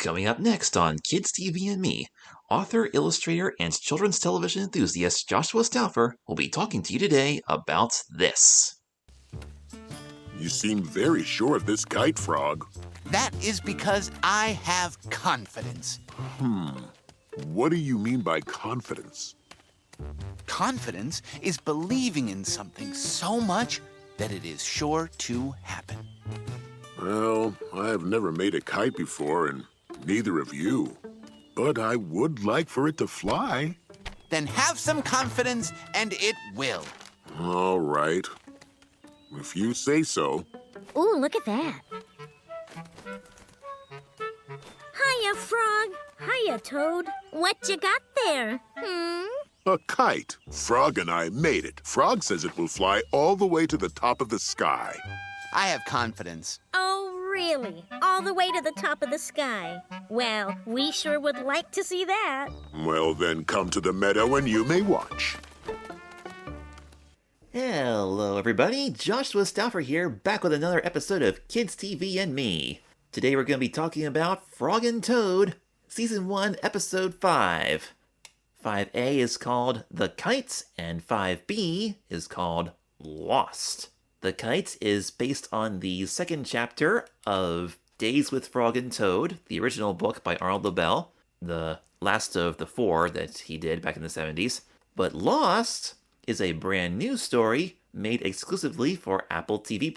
Coming up next on Kids TV and Me, author, illustrator, and children's television enthusiast Joshua Stauffer will be talking to you today about this. You seem very sure of this kite, Frog. That is because I have confidence. What do you mean by confidence? Confidence is believing in something so much that it is sure to happen. Well, I've never made a kite before, and neither have you. But I would like for it to fly. Then have some confidence and it will. All right. If you say so. Ooh, look at that. Hiya, Frog. Hiya, Toad. What you got there? A kite. Frog and I made it. Frog says it will fly all the way to the top of the sky. I have confidence. Oh, really? All the way to the top of the sky? Well, we sure would like to see that. Well, then come to the meadow and you may watch. Hello everybody, Joshua Stauffer here, back with another episode of Kids TV and Me. Today we're going to be talking about Frog and Toad, Season 1, Episode 5. 5A is called The Kite, and 5B is called Lost. The Kite is based on the second chapter of Days with Frog and Toad, the original book by Arnold Lobel, the last of the 4 that he did back in the 70s. But Lost is a brand new story made exclusively for Apple TV+.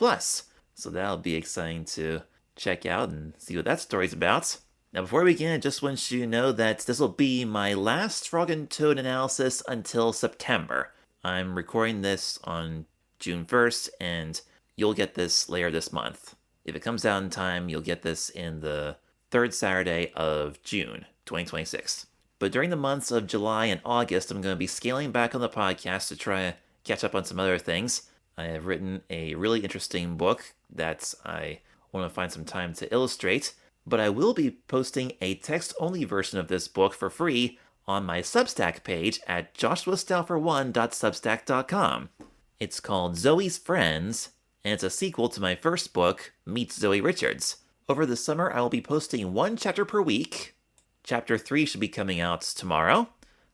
So that'll be exciting to check out and see what that story's about. Now before we begin, I just want you to know that this will be my last Frog and Toad analysis until September. I'm recording this on June 1st, and you'll get this later this month. If it comes out in time, you'll get this in the third Saturday of June 2026. But during the months of July and August, I'm going to be scaling back on the podcast to try to catch up on some other things. I have written a really interesting book that I want to find some time to illustrate, but I will be posting a text-only version of this book for free on my Substack page at joshuastauffer1.substack.com. It's called Zoe's Friends, and it's a sequel to my first book, Meet Zoe Richards. Over the summer, I will be posting one chapter per week. Chapter 3 should be coming out tomorrow.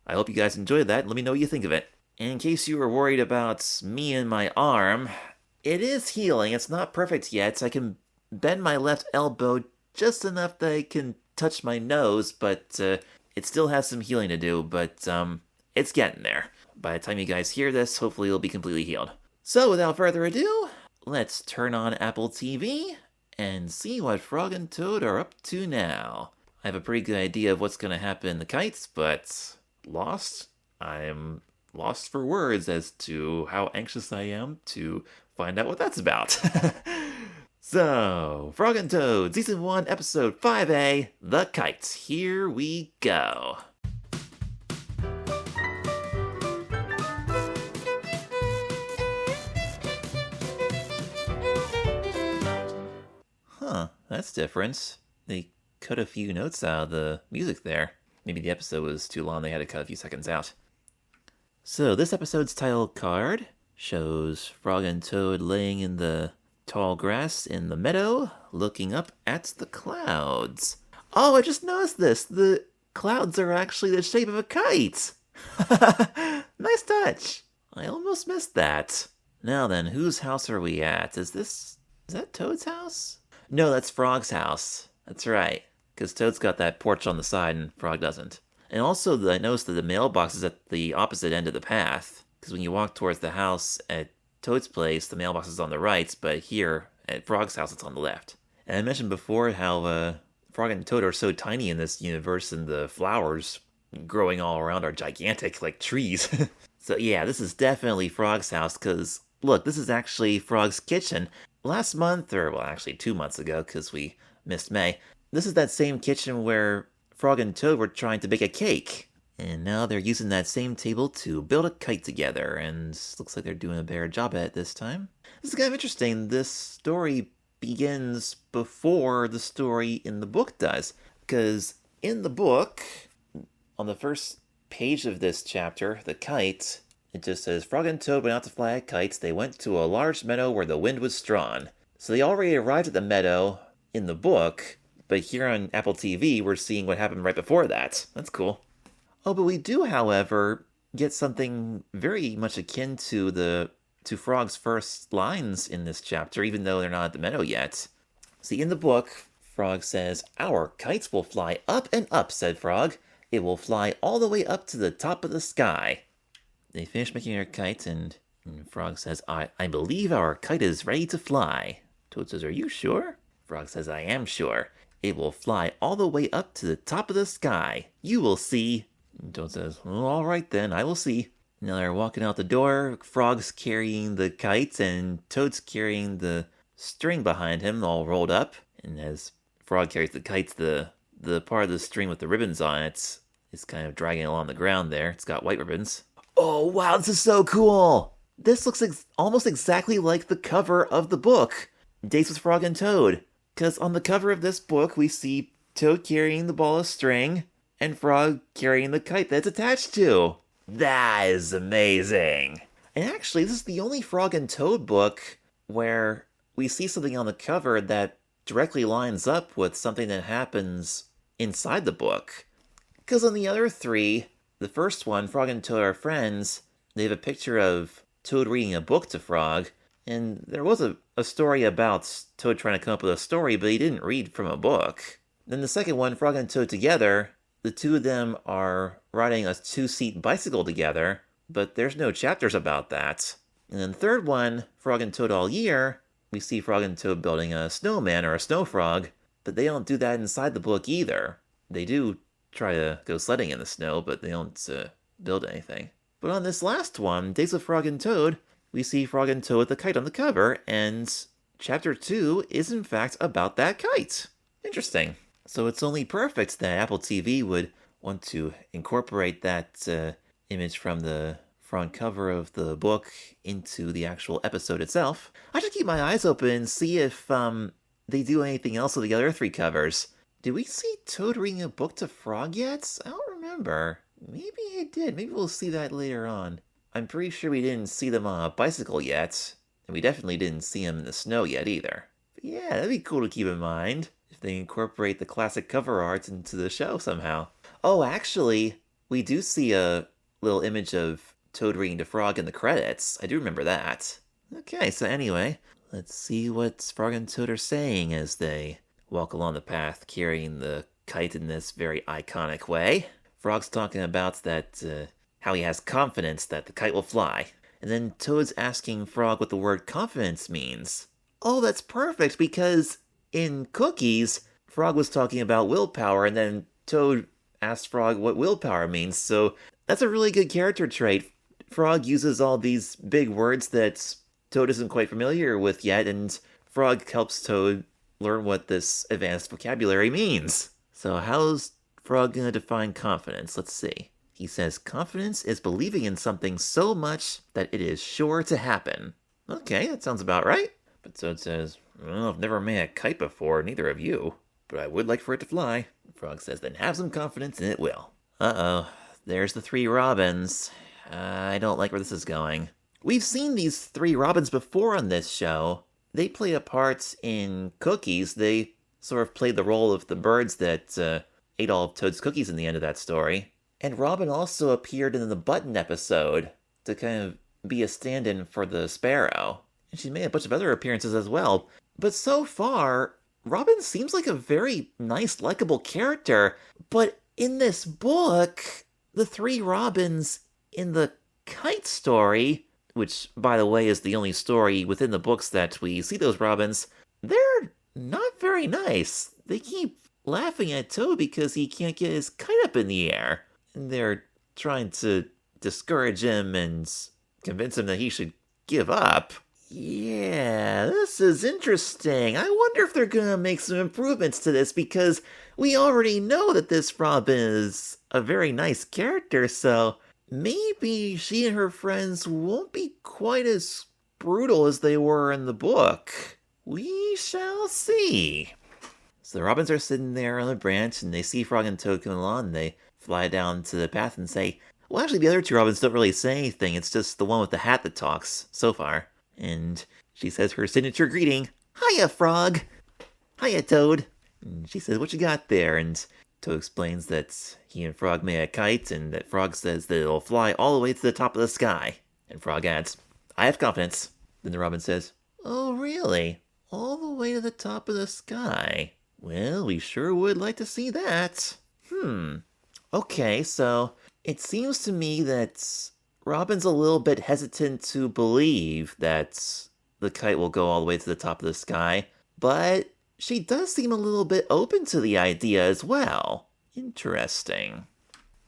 I hope you guys enjoyed that, and let me know what you think of it. And in case you were worried about me and my arm, it is healing. It's not perfect yet. I can bend my left elbow just enough that I can touch my nose, but it still has some healing to do, but it's getting there. By the time you guys hear this, hopefully it'll be completely healed. So without further ado, let's turn on Apple TV and see what Frog and Toad are up to now. I have a pretty good idea of what's going to happen in the Kites, but Lost? I'm lost for words as to how anxious I am to find out what that's about. So, Frog and Toad, Season 1, Episode 5A, The Kite. Here we go. Huh, that's different. They cut a few notes out of the music there. Maybe the episode was too long, they had to cut a few seconds out. So, this episode's title card shows Frog and Toad laying in the tall grass in the meadow, looking up at the clouds. Oh, I just noticed this. The clouds are actually the shape of a kite. Nice touch. I almost missed that. Now then, whose house are we at? Is that Toad's house? No, that's Frog's house. That's right. Because Toad's got that porch on the side and Frog doesn't. And also, I noticed that the mailbox is at the opposite end of the path. Because when you walk towards the house at Toad's place, the mailbox is on the right, but here, at Frog's house, it's on the left. And I mentioned before how Frog and Toad are so tiny in this universe, and the flowers growing all around are gigantic, like trees. So yeah, this is definitely Frog's house, because, look, this is actually Frog's kitchen. Last month, or well, actually 2 months ago, because we missed May, this is that same kitchen where Frog and Toad were trying to bake a cake. And now they're using that same table to build a kite together, and looks like they're doing a better job at it this time. This is kind of interesting. This story begins before the story in the book does, because in the book, on the first page of this chapter, The Kite, it just says, Frog and Toad went out to fly a kite. They went to a large meadow where the wind was strong. So they already arrived at the meadow in the book, But here on Apple TV, we're seeing what happened right before that. That's cool. Oh, but we do, however, get something very much akin to Frog's first lines in this chapter, even though they're not at the meadow yet. See, in the book, Frog says, "Our kites will fly up and up," said Frog. "It will fly all the way up to the top of the sky." They finish making their kite, and Frog says, I believe our kite is ready to fly." Toad says, "Are you sure?" Frog says, "I am sure. It will fly all the way up to the top of the sky. You will see." And Toad says, "Well, all right then, I will see." Now they're walking out the door. Frog's carrying the kite, and Toad's carrying the string behind him, all rolled up. And as Frog carries the kite, the part of the string with the ribbons on it is kind of dragging along the ground there. It's got white ribbons. Oh, wow, this is so cool! This looks almost exactly like the cover of the book, Dates with Frog and Toad. Because on the cover of this book, we see Toad carrying the ball of string, and Frog carrying the kite that's attached to. That is amazing! And actually, this is the only Frog and Toad book where we see something on the cover that directly lines up with something that happens inside the book. Because on the other three, the first one, Frog and Toad Are Friends, they have a picture of Toad reading a book to Frog, and there was a story about Toad trying to come up with a story, but he didn't read from a book. Then the second one, Frog and Toad Together, the two of them are riding a two-seat bicycle together, but there's no chapters about that. And then the third one, Frog and Toad All Year, we see Frog and Toad building a snowman or a snow frog, but they don't do that inside the book either. They do try to go sledding in the snow, but they don't build anything. But on this last one, Days of Frog and Toad, we see Frog and Toad with the kite on the cover, and Chapter 2 is in fact about that kite. Interesting. So it's only perfect that Apple TV would want to incorporate that image from the front cover of the book into the actual episode itself. I should keep my eyes open and see if they do anything else with the other three covers. Did we see Toad reading a book to Frog yet? I don't remember. Maybe I did. Maybe we'll see that later on. I'm pretty sure we didn't see them on a bicycle yet, and we definitely didn't see them in the snow yet either. But yeah, that'd be cool to keep in mind if they incorporate the classic cover art into the show somehow. Oh, actually, we do see a little image of Toad reading to Frog in the credits. I do remember that. Okay, so anyway, let's see what Frog and Toad are saying as they walk along the path carrying the kite in this very iconic way. Frog's talking about that how he has confidence that the kite will fly. And then Toad's asking Frog what the word confidence means. Oh, that's perfect, because in Cookies, Frog was talking about willpower, and then Toad asked Frog what willpower means, so that's a really good character trait. Frog uses all these big words that Toad isn't quite familiar with yet, and Frog helps Toad learn what this advanced vocabulary means. So how's Frog going to define confidence? Let's see. He says, confidence is believing in something so much that it is sure to happen. Okay, that sounds about right. But Toad says, well, I've never made a kite before, neither have you, but I would like for it to fly. Frog says, then have some confidence and it will. Uh-oh, there's the three robins. I don't like where this is going. We've seen these three robins before on this show. They play a part in Cookies. They sort of played the role of the birds that ate all of Toad's cookies in the end of that story. And Robin also appeared in the Button episode to kind of be a stand-in for the Sparrow. And she made a bunch of other appearances as well. But so far, Robin seems like a very nice, likable character. But in this book, the three robins in the Kite story, which, by the way, is the only story within the books that we see those robins, they're not very nice. They keep laughing at Toad because he can't get his kite up in the air. And they're trying to discourage him and convince him that he should give up. Yeah, this is interesting. I wonder if they're gonna make some improvements to this, because we already know that this Robin is a very nice character, so maybe she and her friends won't be quite as brutal as they were in the book. We shall see. So the robins are sitting there on the branch, and they see Frog and Toad coming along, and they fly down to the path and say, well, actually, the other two robins don't really say anything. It's just the one with the hat that talks, so far. And she says her signature greeting, hiya, Frog. Hiya, Toad. And she says, what you got there? And Toad explains that he and Frog made a kite, and that Frog says that it'll fly all the way to the top of the sky. And Frog adds, I have confidence. Then the Robin says, oh, really? All the way to the top of the sky? Well, we sure would like to see that. Okay, so it seems to me that Robin's a little bit hesitant to believe that the kite will go all the way to the top of the sky, but she does seem a little bit open to the idea as well. Interesting.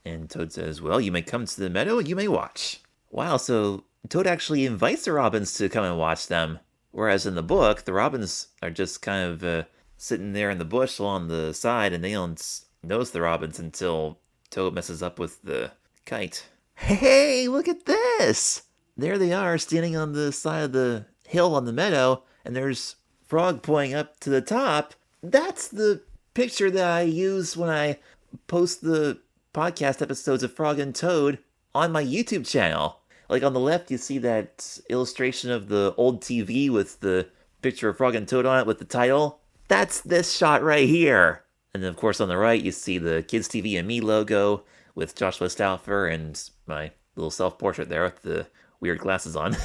And Toad says, well, you may come to the meadow and you may watch. Wow, so Toad actually invites the robins to come and watch them. Whereas in the book, the robins are just kind of sitting there in the bush along the side, and they don't notice the robins until Toad messes up with the kite. Hey, look at this! There they are, standing on the side of the hill on the meadow, and there's Frog pointing up to the top. That's the picture that I use when I post the podcast episodes of Frog and Toad on my YouTube channel. Like on the left, you see that illustration of the old TV with the picture of Frog and Toad on it with the title. That's this shot right here. And then, of course, on the right, you see the Kids TV and Me logo with Joshua Stauffer and my little self-portrait there with the weird glasses on.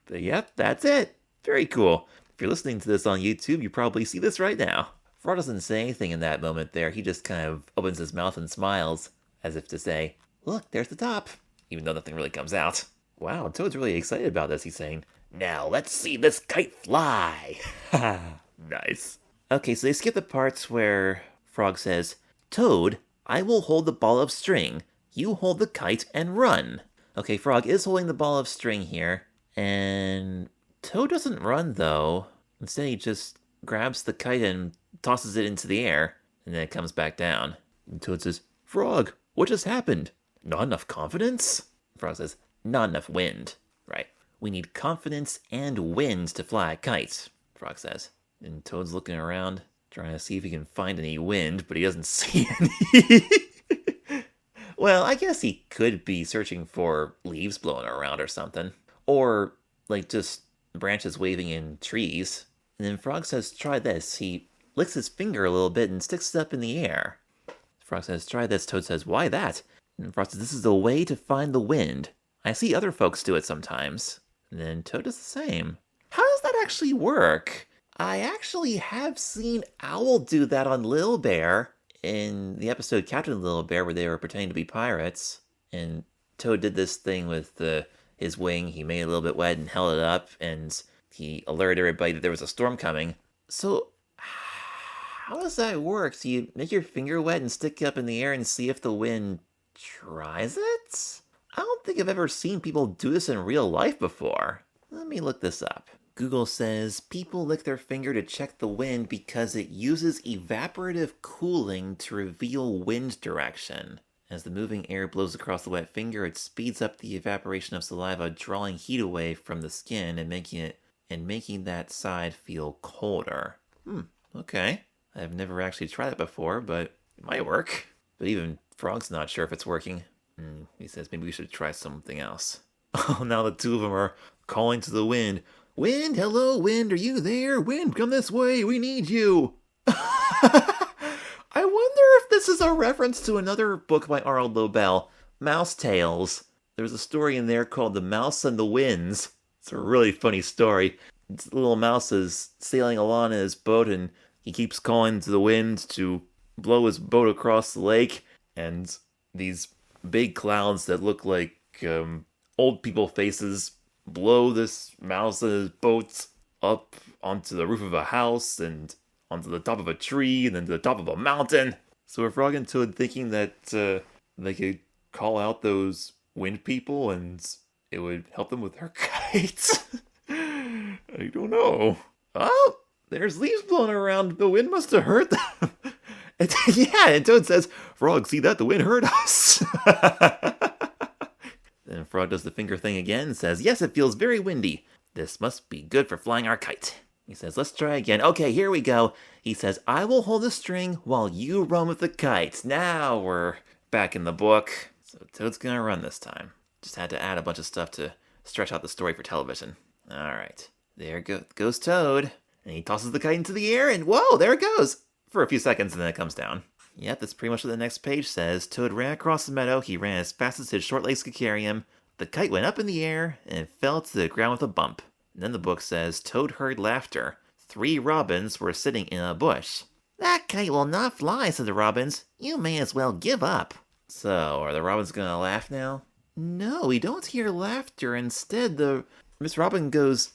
But yep, that's it. Very cool. If you're listening to this on YouTube, you probably see this right now. Frog doesn't say anything in that moment there. He just kind of opens his mouth and smiles, as if to say, look, there's the top. Even though nothing really comes out. Wow, Toad's really excited about this. He's saying, now let's see this kite fly. Nice. Okay, so they skip the parts where Frog says, Toad, I will hold the ball of string. You hold the kite and run. Okay, Frog is holding the ball of string here. And Toad doesn't run, though. Instead, he just grabs the kite and tosses it into the air. And then it comes back down. And Toad says, Frog, what just happened? Not enough confidence? Frog says, not enough wind. Right. We need confidence and wind to fly a kite, Frog says. And Toad's looking around, trying to see if he can find any wind, but he doesn't see any. Well, I guess he could be searching for leaves blowing around or something. Or, like, just branches waving in trees. And then Frog says, try this. He licks his finger a little bit and sticks it up in the air. Frog says, try this. Toad says, why that? And Frog says, this is the way to find the wind. I see other folks do it sometimes. And then Toad does the same. How does that actually work? I actually have seen Owl do that on Little Bear in the episode Captain Little Bear where they were pretending to be pirates. And Toad did this thing with his wing. He made it a little bit wet and held it up, and he alerted everybody that there was a storm coming. So how does that work? Do you make your finger wet and stick it up in the air and see if the wind tries it? I don't think I've ever seen people do this in real life before. Let me look this up. Google says people lick their finger to check the wind because it uses evaporative cooling to reveal wind direction. As the moving air blows across the wet finger, it speeds up the evaporation of saliva, drawing heat away from the skin and making that side feel colder. Okay. I've never actually tried that before, but it might work. But even Frog's not sure if it's working. He says maybe we should try something else. Oh, now the two of them are calling to the wind. Wind, hello, wind, are you there? Wind, come this way, we need you. I wonder if this is a reference to another book by R.L. Lobel, Mouse Tales. There's a story in there called The Mouse and the Winds. It's a really funny story. The little mouse is sailing along in his boat, and he keeps calling to the wind to blow his boat across the lake, and these big clouds that look like old people faces blow this mouse and his boat up onto the roof of a house and onto the top of a tree and then to the top of a mountain. So are Frog and Toad thinking that they could call out those wind people and it would help them with their kites? I don't know. Oh, there's leaves blowing around. The wind must have hurt them. And Toad says, Frog, see that? The wind hurt us. Then Frog does the finger thing again and says, yes, it feels very windy. This must be good for flying our kite. He says, let's try again. Okay, here we go. He says, I will hold the string while you run with the kite. Now we're back in the book. So Toad's going to run this time. Just had to add a bunch of stuff to stretch out the story for television. All right. There goes Toad. And he tosses the kite into the air and whoa, there it goes. for a few seconds and then it comes down. Yep, that's pretty much what the next page says. Toad ran across the meadow. He ran as fast as his short legs could carry him. The kite went up in the air and fell to the ground with a bump. And then the book says, Toad heard laughter. 3 robins were sitting in a bush. That kite will not fly, said the robins. You may as well give up. So, are the robins gonna laugh now? No, we don't hear laughter. Instead, the Miss Robin goes,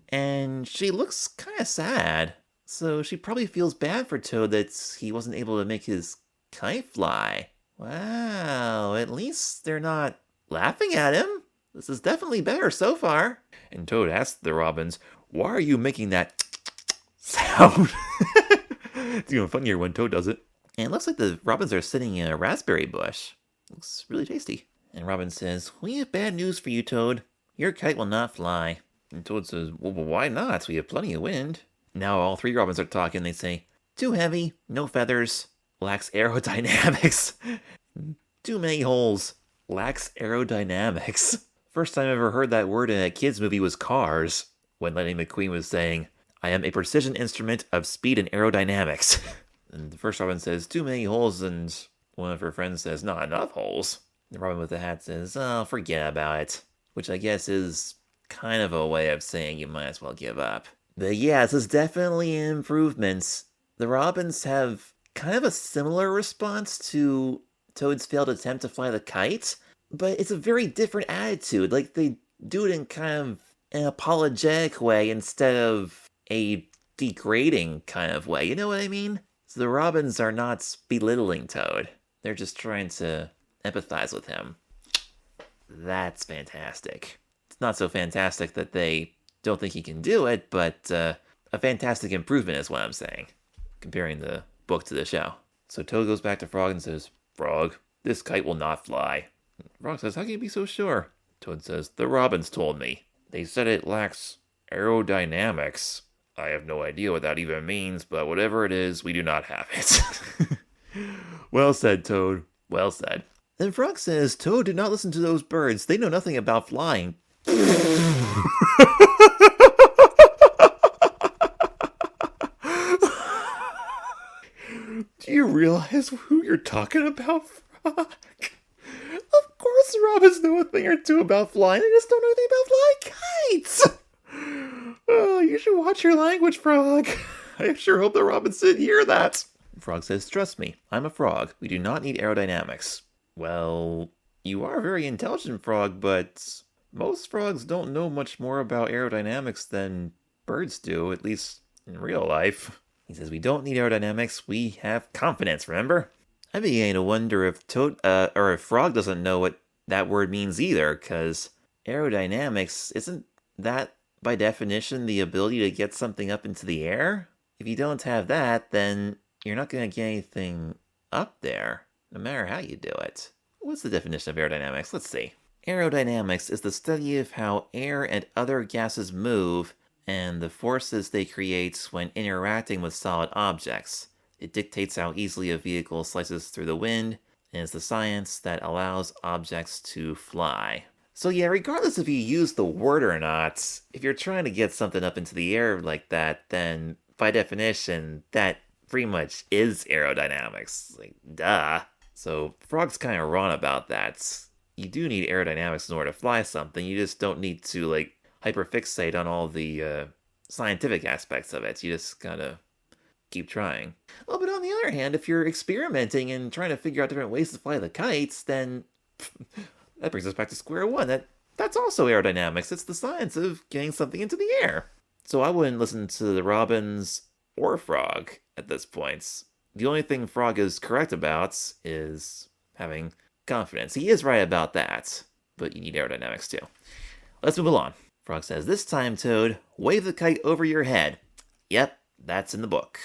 and she looks kind of sad. So she probably feels bad for Toad that he wasn't able to make his kite fly. Wow, at least they're not laughing at him. This is definitely better so far. And Toad asked the robins, why are you making that sound? It's even funnier when Toad does it. And it looks like the robins are sitting in a raspberry bush. Looks really tasty. And Robin says, we have bad news for you, Toad. Your kite will not fly. And Toad says, well, why not? We have plenty of wind. Now all 3 robins are talking. They say, too heavy, no feathers, lacks aerodynamics. Too many holes, lacks aerodynamics. First time I ever heard that word in a kid's movie was Cars, when Lightning McQueen was saying, I am a precision instrument of speed and aerodynamics. And the first robin says, too many holes, and one of her friends says, not enough holes. The robin with the hat says, oh, forget about it. Which I guess is kind of a way of saying you might as well give up. But yeah, this is definitely an improvement. The robins have kind of a similar response to Toad's failed attempt to fly the kite, but it's a very different attitude. Like, they do it in kind of an apologetic way instead of a degrading kind of way. You know what I mean? So the robins are not belittling Toad. They're just trying to empathize with him. That's fantastic. It's not so fantastic that they don't think he can do it, but a fantastic improvement is what I'm saying, comparing the book to the show. So Toad goes back to Frog and says, Frog, this kite will not fly. Frog says, how can you be so sure? Toad says, the robins told me. They said it lacks aerodynamics. I have no idea what that even means, but whatever it is, we do not have it. Well said, Toad. Well said. Then Frog says, Toad, do not listen to those birds. They know nothing about flying. Do you realize who you're talking about, Frog? Of course the robins know a thing or two about flying. They just don't know anything about flying kites. Oh, you should watch your language, Frog. I sure hope the robins didn't hear that. Frog says, trust me, I'm a frog. We do not need aerodynamics. Well, you are very intelligent, Frog, but most frogs don't know much more about aerodynamics than birds do, at least in real life. He says, we don't need aerodynamics, we have confidence, remember? I'm beginning to wonder if if Frog doesn't know what that word means either, because aerodynamics, isn't that by definition the ability to get something up into the air? If you don't have that, then you're not going to get anything up there, no matter how you do it. What's the definition of aerodynamics? Let's see. Aerodynamics is the study of how air and other gases move and the forces they create when interacting with solid objects. It dictates how easily a vehicle slices through the wind, and is the science that allows objects to fly. So yeah, regardless if you use the word or not, if you're trying to get something up into the air like that, then by definition, that pretty much is aerodynamics. Like, duh. So Frog's kind of wrong about that. You do need aerodynamics in order to fly something. You just don't need to, like, hyperfixate on all the scientific aspects of it. You just gotta keep trying. Oh, but on the other hand, if you're experimenting and trying to figure out different ways to fly the kites, then that brings us back to square one. That's also aerodynamics. It's the science of getting something into the air. So I wouldn't listen to the robins or Frog at this point. The only thing Frog is correct about is having confidence. He is right about that, but you need aerodynamics too. Let's move along. Frog says, this time, Toad, wave the kite over your head. Yep, that's in the book.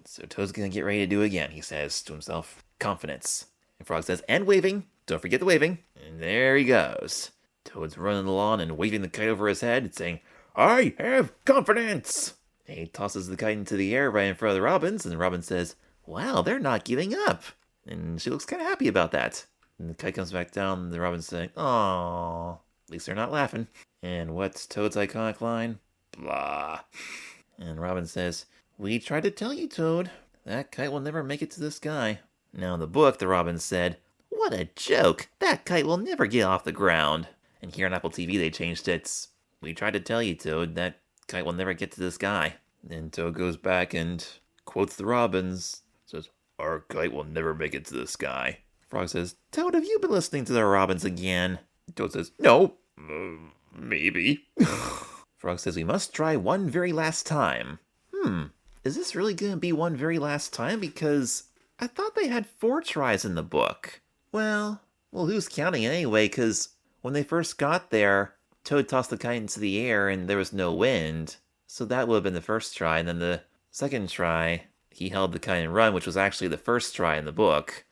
So Toad's gonna get ready to do it again, he says to himself. Confidence. And Frog says, and waving. Don't forget the waving. And there he goes. Toad's running along and waving the kite over his head and saying, I have confidence! And he tosses the kite into the air right in front of the robins, and the robin says, wow, they're not giving up. And she looks kind of happy about that. And the kite comes back down, and the robin's saying, aww, at least they're not laughing. And what's Toad's iconic line? Blah. And Robin says, We tried to tell you, Toad. That kite will never make it to the sky. Now in the book, the robin said, "What a joke! That kite will never get off the ground." And here on Apple TV, they changed it. "We tried to tell you, Toad, that kite will never get to the sky." And Toad goes back and quotes the robins. Says, "Our kite will never make it to the sky." Frog says, "Toad, have you been listening to the robins again?" Toad says, "No, maybe." Frog says, "We must try one very last time." Is this really going to be one very last time? Because I thought they had 4 tries in the book. Well, who's counting anyway? Because when they first got there, Toad tossed the kite into the air and there was no wind. So that would have been the first try. And then the second try, he held the kite and run, which was actually the first try in the book.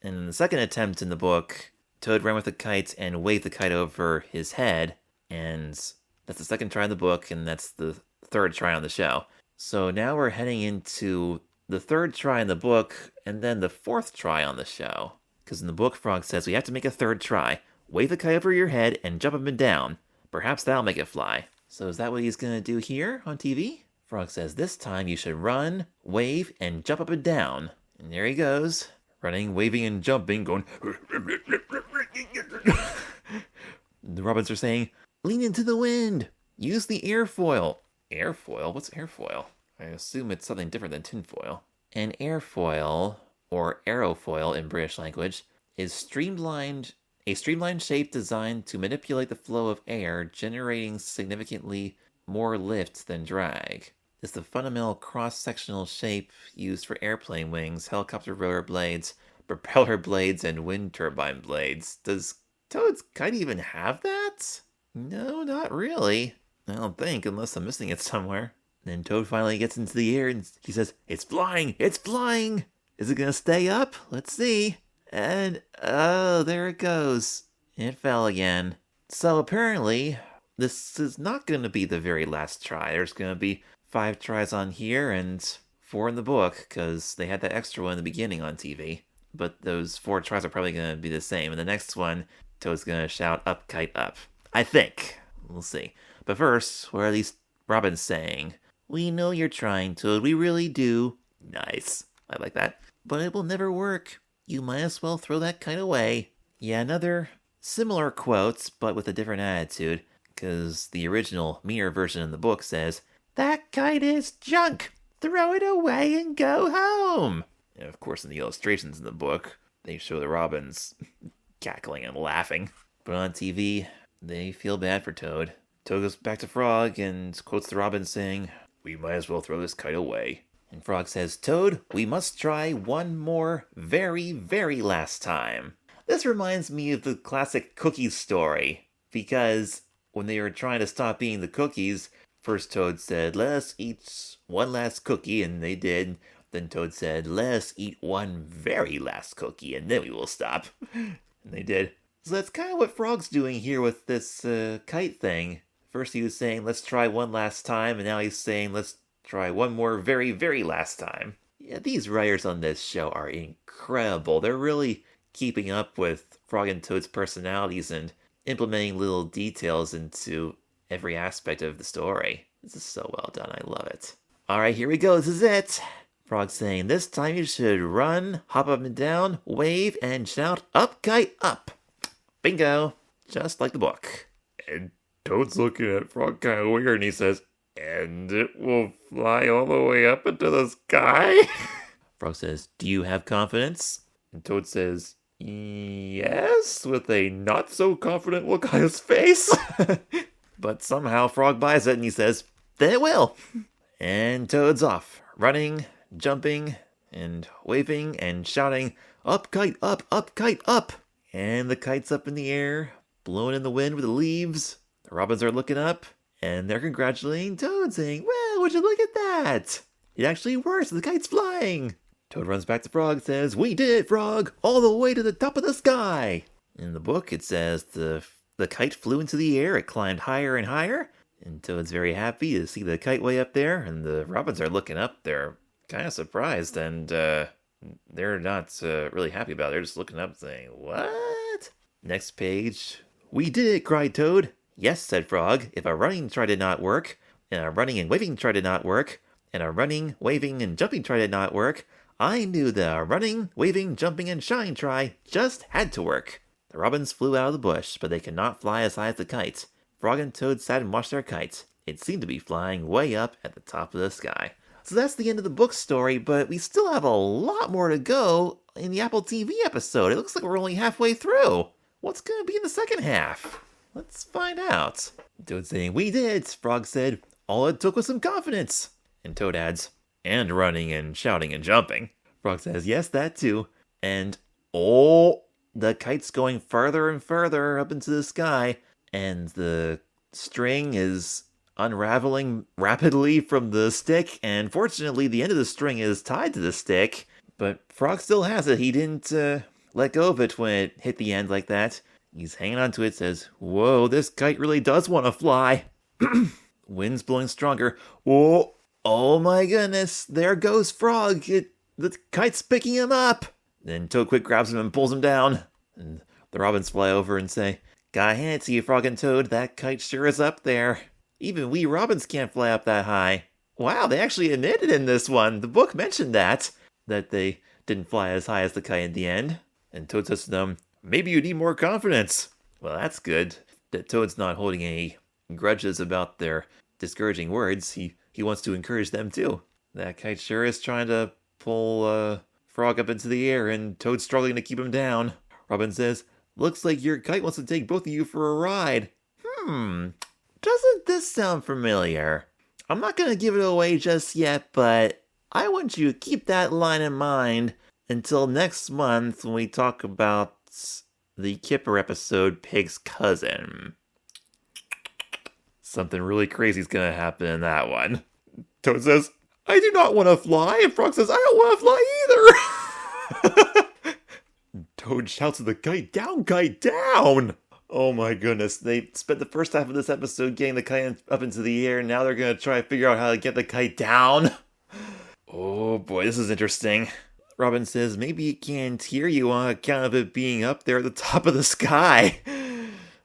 And in the second attempt in the book, Toad ran with the kite and waved the kite over his head. And that's the second try in the book, and that's the third try on the show. So now we're heading into the third try in the book, and then the fourth try on the show. Because in the book, Frog says we have to make a third try. Wave the kite over your head and jump up and down. Perhaps that'll make it fly. So is that what he's going to do here on TV? Frog says this time you should run, wave, and jump up and down. And there he goes. Running, waving, and jumping, going... The robins are saying, "Lean into the wind. Use the airfoil." Airfoil? What's airfoil? I assume it's something different than tinfoil. An airfoil, or aerofoil in British language, is a streamlined shape designed to manipulate the flow of air, generating significantly more lift than drag. It's the fundamental cross-sectional shape used for airplane wings, helicopter rotor blades, propeller blades, and wind turbine blades. Does Toad's kite even have that? No, not really. I don't think, unless I'm missing it somewhere. Then Toad finally gets into the air and he says, "It's flying! It's flying! Is it gonna stay up? Let's see." And, oh, there it goes. It fell again. So apparently, this is not going to be the very last try. There's going to be 5 tries on here and 4 in the book, because they had that extra one in the beginning on TV. But those 4 tries are probably going to be the same. And the next one, Toad's going to shout, "Up, kite, up." I think. We'll see. But first, what are these robins saying? "We know you're trying, Toad. We really do." Nice. I like that. "But it will never work. You might as well throw that kite away." Yeah, another similar quotes, but with a different attitude. Because the original, meaner version in the book says, "That kite is junk. Throw it away and go home." And of course, in the illustrations in the book, they show the robins cackling and laughing. But on TV, they feel bad for Toad. Toad goes back to Frog and quotes the robin saying, "We might as well throw this kite away." And Frog says, "Toad, we must try one more very, very last time." This reminds me of the classic cookies story, because when they were trying to stop eating the cookies, first Toad said, "Let us eat one last cookie," and they did. Then Toad said, "Let us eat one very last cookie, and then we will stop." And they did. So that's kind of what Frog's doing here with this kite thing. First he was saying, "Let's try one last time," and now he's saying, "Let's try one more very, very last time." Yeah, these writers on this show are incredible. They're really keeping up with Frog and Toad's personalities and implementing little details into every aspect of the story. This is so well done. I love it. Alright, here we go. This is it. Frog saying, "This time you should run, hop up and down, wave, and shout, 'Up, kite, up.'" Bingo. Just like the book. And Toad's looking at Frog kind of weird and he says, "And it will fly all the way up into the sky?" Frog says, "Do you have confidence?" And Toad says, "Yes," with a not so confident look on his face. But somehow Frog buys it and he says, "Then it will." And Toad's off, running, jumping, and waving and shouting, "Up, kite, up, up, kite, up." And the kite's up in the air, blowing in the wind with the leaves. The robins are looking up, and they're congratulating Toad, saying, "Well, would you look at that? It actually works, the kite's flying." Toad runs back to Frog and says, "We did it, Frog, all the way to the top of the sky." In the book, it says the kite flew into the air, it climbed higher and higher, and Toad's very happy to see the kite way up there, and the robins are looking up. They're kind of surprised, and they're not really happy about it. They're just looking up saying, "What?" Next page. "We did it," cried Toad. "Yes," said Frog. "If our running try did not work, and our running and waving try did not work, and a running, waving, and jumping try did not work, I knew the running, waving, jumping, and shying try just had to work. The robins flew out of the bush, but they could not fly as high as the kite. Frog and Toad sat and watched their kite. It seemed to be flying way up at the top of the sky. So that's the end of the book story, but we still have a lot more to go in the Apple TV episode. It looks like we're only halfway through. What's going to be in the second half? Let's find out. Toad saying, "We did," Frog said. "All it took was some confidence." And Toad adds, "And running and shouting and jumping." Frog says, "Yes, that too." And, oh, the kite's going further and further up into the sky, and the string is unraveling rapidly from the stick, and fortunately the end of the string is tied to the stick, but Frog still has it. He didn't let go of it when it hit the end like that. He's hanging on to it, says, "Whoa, this kite really does want to fly." Wind's blowing stronger. Whoa, oh my goodness, there goes Frog. The kite's picking him up. Then Toad quick grabs him and pulls him down. And the robins fly over and say, "Gotta hand it to you, Frog and Toad, that kite sure is up there. Even we robins can't fly up that high." Wow, they actually admitted in this one. The book mentioned that they didn't fly as high as the kite in the end. And Toad says to them, "Maybe you need more confidence." Well, that's good. That Toad's not holding any grudges about their discouraging words. He wants to encourage them too. That kite sure is trying to pull Frog up into the air, and Toad's struggling to keep him down. Robin says, "Looks like your kite wants to take both of you for a ride." Doesn't this sound familiar? I'm not going to give it away just yet, but I want you to keep that line in mind until next month when we talk about the Kipper episode, Pig's Cousin. Something really crazy is going to happen in that one. Toad says, "I do not want to fly," and Frog says, "I don't want to fly either." Toad shouts at the kite, "Down, kite, down!" Oh my goodness, they spent the first half of this episode getting the kite up into the air, and now they're going to try to figure out how to get the kite down. Oh boy, this is interesting. Robin says, "Maybe it can't hear you on account of it being up there at the top of the sky."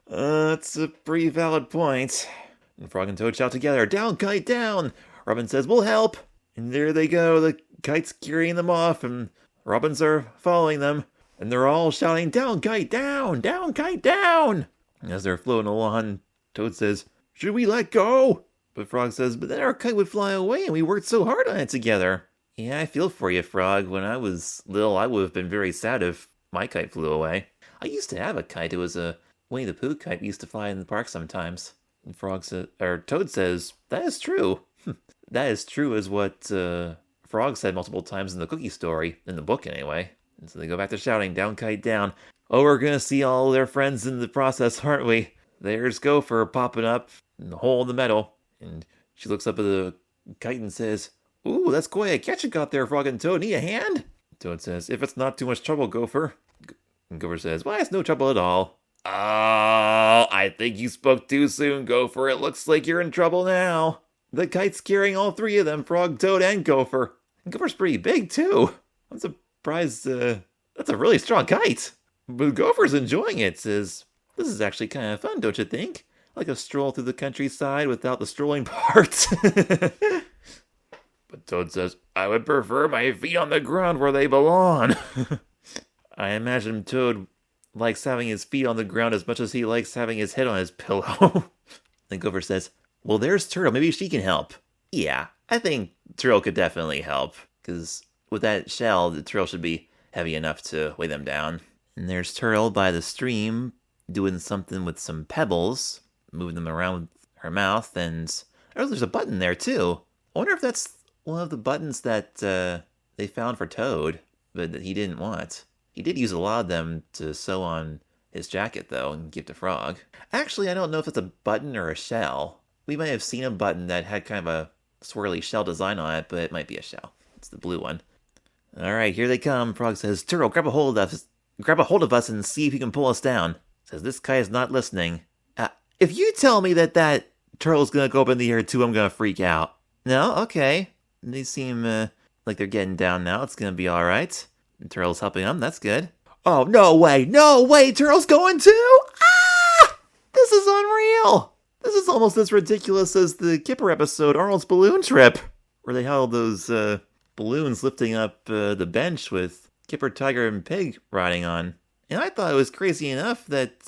That's a pretty valid point. And Frog and Toad shout together, "Down, kite, down!" Robin says, "We'll help." And there they go, the kite's carrying them off, and robins are following them. And they're all shouting, "Down, kite, down! Down, kite, down!" And as they're floating along, Toad says, "Should we let go?" But Frog says, "But then our kite would fly away, and we worked so hard on it together." Yeah, I feel for you, Frog. When I was little, I would have been very sad if my kite flew away. I used to have a kite. It was a Winnie the Pooh kite. We used to fly in the park sometimes. And Toad says, "That is true." That is true is what Frog said multiple times in the Cookie story, in the book anyway. And so they go back to shouting, "Down, kite, down." Oh, we're going to see all their friends in the process, aren't we? There's Gopher popping up in the hole in the meadow. And she looks up at the kite and says, "Ooh, that's quite a catch you got there, Frog and Toad. Need a hand?" Toad says, "If it's not too much trouble, Gopher." And Gopher says, "Why, it's no trouble at all." "Oh, I think you spoke too soon, Gopher. It looks like you're in trouble now. The kite's carrying all three of them, Frog, Toad, and Gopher. And Gopher's pretty big, too. I'm surprised, that's a really strong kite. But Gopher's enjoying it, says, "This is actually kind of fun, don't you think? Like a stroll through the countryside without the strolling part." But Toad says, "I would prefer my feet on the ground where they belong." I imagine Toad likes having his feet on the ground as much as he likes having his head on his pillow. Then Gopher says, "Well, there's Turtle. Maybe she can help." Yeah, I think Turtle could definitely help, because with that shell, the turtle should be heavy enough to weigh them down. And there's Turtle by the stream, doing something with some pebbles, moving them around with her mouth, and there's a button there, too. I wonder if that's one of the buttons that they found for Toad, but that he didn't want. He did use a lot of them to sew on his jacket, though, and give to Frog. Actually, I don't know if it's a button or a shell. We might have seen a button that had kind of a swirly shell design on it, but it might be a shell. It's the blue one. All right, here they come. Frog says, "Turtle, grab a hold of us and see if you can pull us down." Says, "This guy is not listening." If you tell me that turtle's gonna go up in the air too, I'm gonna freak out. No? Okay. They seem like they're getting down now. It's gonna be all right. And Turtle's helping them. That's good. Oh, no way! No way! Turtle's going too? Ah! This is unreal! This is almost as ridiculous as the Kipper episode, Arnold's Balloon Trip. where they had all those balloons lifting up the bench with Kipper, Tiger, and Pig riding on. And I thought it was crazy enough that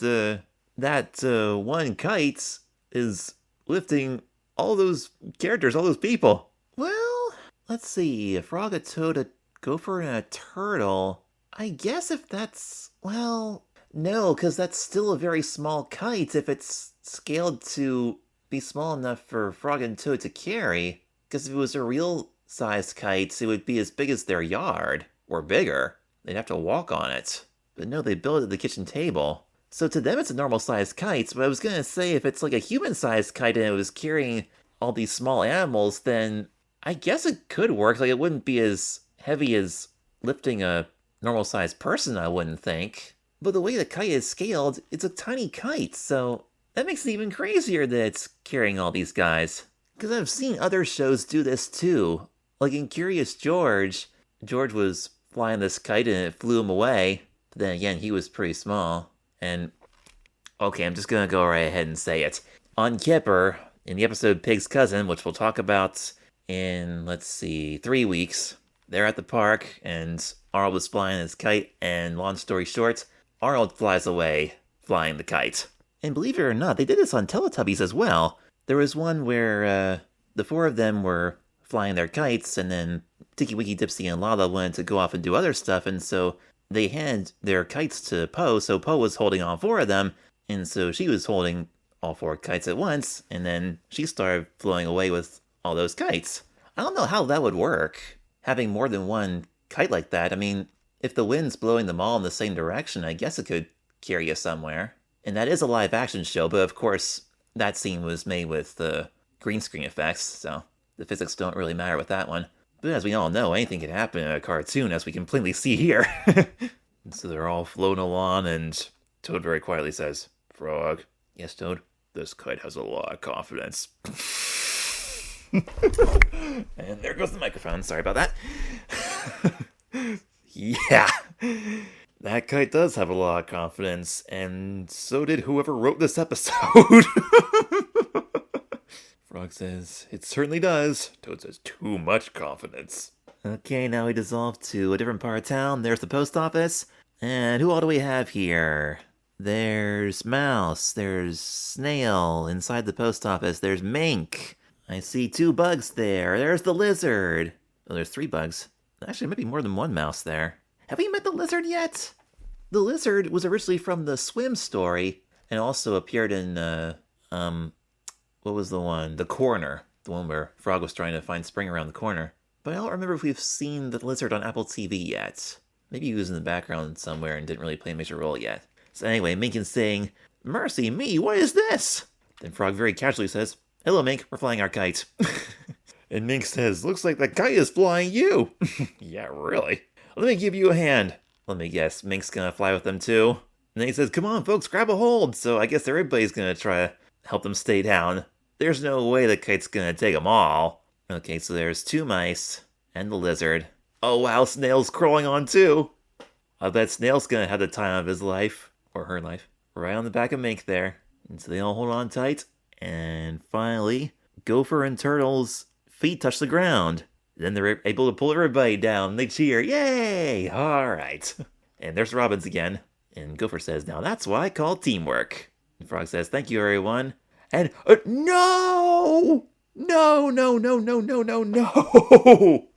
one kite is lifting all those characters, all those people. Well, let's see, a frog, a toad, a gopher, and a turtle. I guess if that's, well, no, because that's still a very small kite if it's scaled to be small enough for frog and toad to carry. Because if it was a real sized kite, it would be as big as their yard, or bigger. They'd have to walk on it. But no, they build it at the kitchen table. So to them it's a normal sized kite, but I was gonna say if it's like a human sized kite and it was carrying all these small animals, then I guess it could work. Like, it wouldn't be as heavy as lifting a normal sized person, I wouldn't think. But the way the kite is scaled, it's a tiny kite, so that makes it even crazier that it's carrying all these guys. Because I've seen other shows do this too. Like in Curious George, George was flying this kite and it flew him away. But then again, he was pretty small. And, okay, I'm just gonna go right ahead and say it. On Kipper, in the episode Pig's Cousin, which we'll talk about in, 3 weeks, they're at the park, and Arnold was flying his kite, and long story short, Arnold flies away flying the kite. And believe it or not, they did this on Teletubbies as well. There was one where the four of them were flying their kites, and then Tiki Wiki, Dipsy, and Lala wanted to go off and do other stuff, and so they handed their kites to Poe, so Poe was holding all four of them, and so she was holding all four kites at once, and then she started flying away with all those kites. I don't know how that would work, having more than one kite like that. I mean, if the wind's blowing them all in the same direction, I guess it could carry you somewhere. And that is a live action show, but of course, that scene was made with green screen effects, so the physics don't really matter with that one. But as we all know, anything can happen in a cartoon, as we can plainly see here. So they're all floating along, and Toad very quietly says, "Frog." "Yes, Toad?" "This kite has a lot of confidence." And there goes the microphone. Sorry about that. Yeah. That kite does have a lot of confidence, and so did whoever wrote this episode. Frog says, "It certainly does." Toad says, "Too much confidence." Okay, now we dissolve to a different part of town. There's the post office. And who all do we have here? There's Mouse. There's Snail inside the post office. There's Mink. I see 2 bugs there. There's the lizard. Oh, there's 3 bugs. Actually, there might be more than 1 mouse there. Have we met the lizard yet? The lizard was originally from the Swim story and also appeared in, what was the one? The Corner. The one where Frog was trying to find spring around the corner. But I don't remember if we've seen the lizard on Apple TV yet. Maybe he was in the background somewhere and didn't really play a major role yet. So anyway, Mink is saying, "Mercy me, what is this?" Then Frog very casually says, "Hello, Mink, we're flying our kite." And Mink says, "Looks like the kite is flying you." "Yeah, really? Let me give you a hand." Let me guess, Mink's gonna fly with them too. And then he says, "Come on, folks, grab a hold." So I guess everybody's gonna try to help them stay down. There's no way the kite's gonna take them all. Okay, so there's 2 mice and the lizard. Oh wow, Snail's crawling on too. I bet Snail's gonna have the time of his life, or her life, right on the back of Mink there. And so they all hold on tight, and finally, Gopher and Turtle's feet touch the ground. Then they're able to pull everybody down. They cheer, "Yay! Alright." And there's Robbins again. And Gopher says, "Now that's what I call teamwork." And Frog says, "Thank you, everyone." And, no! No, no, no, no, no, no, no!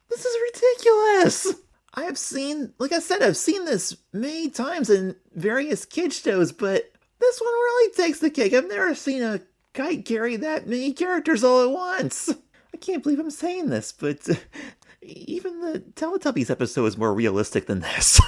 This is ridiculous! I have seen, like I said, I've seen this many times in various kids shows, but this one really takes the cake. I've never seen a kite carry that many characters all at once. I can't believe I'm saying this, but even the Teletubbies episode is more realistic than this.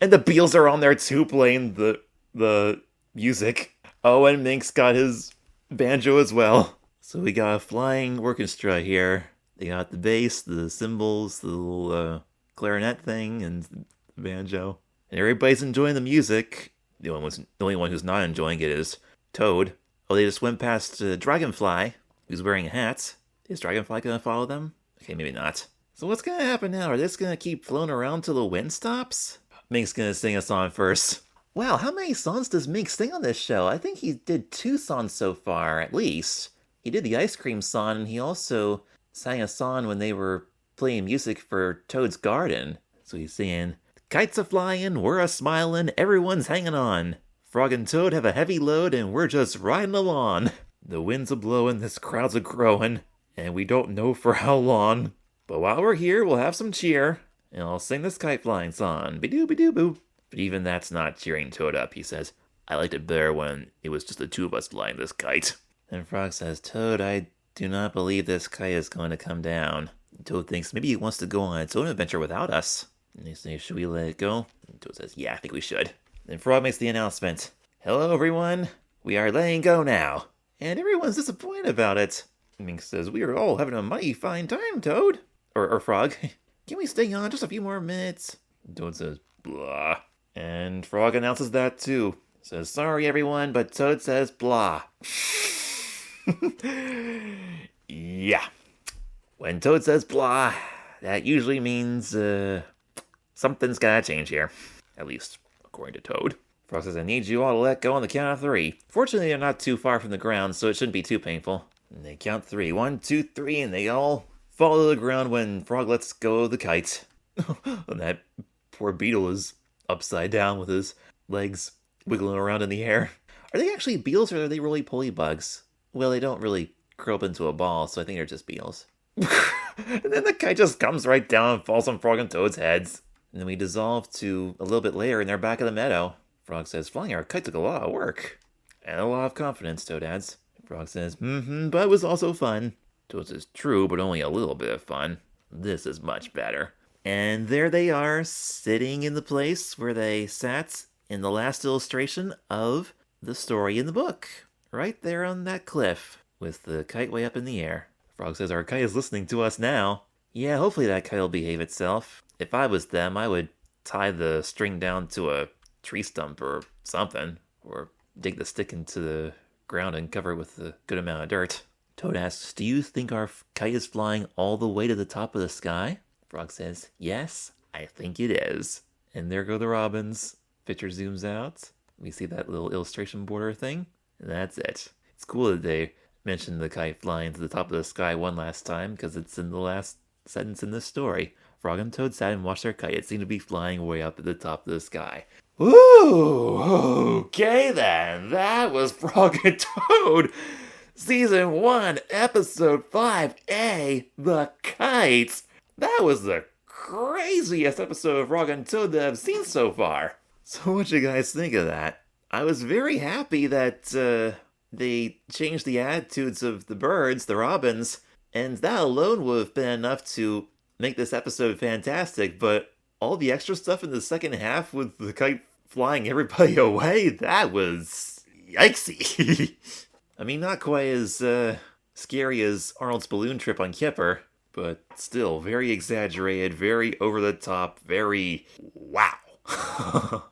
And the Beals are on there too, playing the music. Oh, and Mink's got his banjo as well. So we got a flying orchestra here. They got the bass, the cymbals, the little clarinet thing, and the banjo. And everybody's enjoying the music. The only one who's not enjoying it is Toad. Oh, they just went past Dragonfly, who's wearing a hat. Is Dragonfly gonna follow them? Okay, maybe not. So what's gonna happen now? Are they just gonna keep floating around till the wind stops? Mink's gonna sing a song first. Wow, how many songs does Mink sing on this show? I think he did 2 songs so far, at least. he did the ice cream song, and he also sang a song when they were playing music for Toad's Garden. So he's saying, "Kites a flying, we're a smiling, everyone's hanging on. Frog and Toad have a heavy load, and we're just riding along. The wind's a blowing, this crowd's a growing, and we don't know for how long. But while we're here, we'll have some cheer, and I'll sing this kite-flying song, be-doo-be-doo-boo." But even that's not cheering Toad up. He says, "I liked it better when it was just the two of us flying this kite." And Frog says, "Toad, I do not believe this kite is going to come down." And Toad thinks maybe it wants to go on its own adventure without us. And they say, "Should we let it go?" And Toad says, "Yeah, I think we should." Then Frog makes the announcement, "Hello, everyone. We are letting go now." And everyone's disappointed about it. Mink says, "We are all having a mighty fine time, Toad." Or Frog, "Can we stay on just a few more minutes?" And Toad says, "Blah." And Frog announces that too. Says, "Sorry, everyone, but Toad says blah." Yeah. When Toad says blah, that usually means something's gotta change here. At least, according to Toad. Frog says, "I need you all to let go on the count of 3. Fortunately, they're not too far from the ground, so it shouldn't be too painful." And they count 3. 1, 2, 3, and they all fall to the ground when Frog lets go of the kite. And that poor beetle is upside down with his legs wiggling around in the air. Are they actually beetles, or are they roly-poly bugs? Well, they don't really curl up into a ball, so I think they're just beetles. And then the kite just comes right down and falls on Frog and Toad's heads. And then we dissolve to a little bit later, and they're back in the meadow. Frog says, "Flying our kite took a lot of work." "And a lot of confidence," Toad adds. Frog says, "But it was also fun." Toad says, "True, but only a little bit of fun. This is much better." And there they are, sitting in the place where they sat in the last illustration of the story in the book. Right there on that cliff, with the kite way up in the air. Frog says, "Our kite is listening to us now." Yeah, hopefully that kite will behave itself. If I was them, I would tie the string down to a tree stump or something, or dig the stick into the ground and cover it with a good amount of dirt. Toad asks, "Do you think our kite is flying all the way to the top of the sky?" Frog says, "Yes, I think it is." And there go the robins. Picture zooms out. We see that little illustration border thing. And that's it. It's cool that they mentioned the kite flying to the top of the sky one last time, because it's in the last sentence in this story. Frog and Toad sat and watched their kite. It seemed to be flying way up at the top of the sky. Ooh, okay then. That was Frog and Toad. Season 1, Episode 5A, The Kites. That was the craziest episode of Frog and Toad that I've seen so far. So what you guys think of that? I was very happy that they changed the attitudes of the birds, the robins, and that alone would have been enough to make this episode fantastic, but all the extra stuff in the second half with the kite flying everybody away, that was yikesy. I mean, not quite as scary as Arnold's balloon trip on Kipper, but still very exaggerated, very over the top, very wow.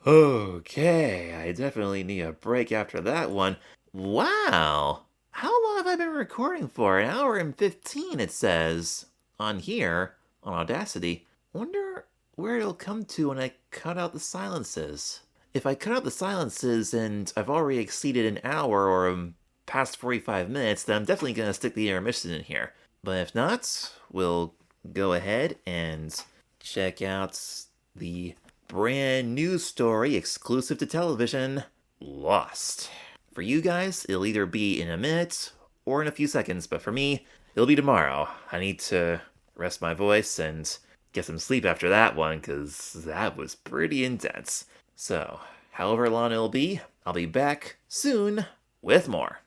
Okay, I definitely need a break after that one. Wow! How long have I been recording for? 1 hour and 15, it says on here, on Audacity. Wonder where it'll come to when I cut out the silences. If I cut out the silences and I've already exceeded an hour or past 45 minutes, then I'm definitely going to stick the intermission in here. But if not, we'll go ahead and check out the brand new story exclusive to television, Lost. For you guys, it'll either be in a minute or in a few seconds, but for me, it'll be tomorrow. I need to rest my voice and get some sleep after that one, because that was pretty intense. So, however long it'll be, I'll be back soon with more.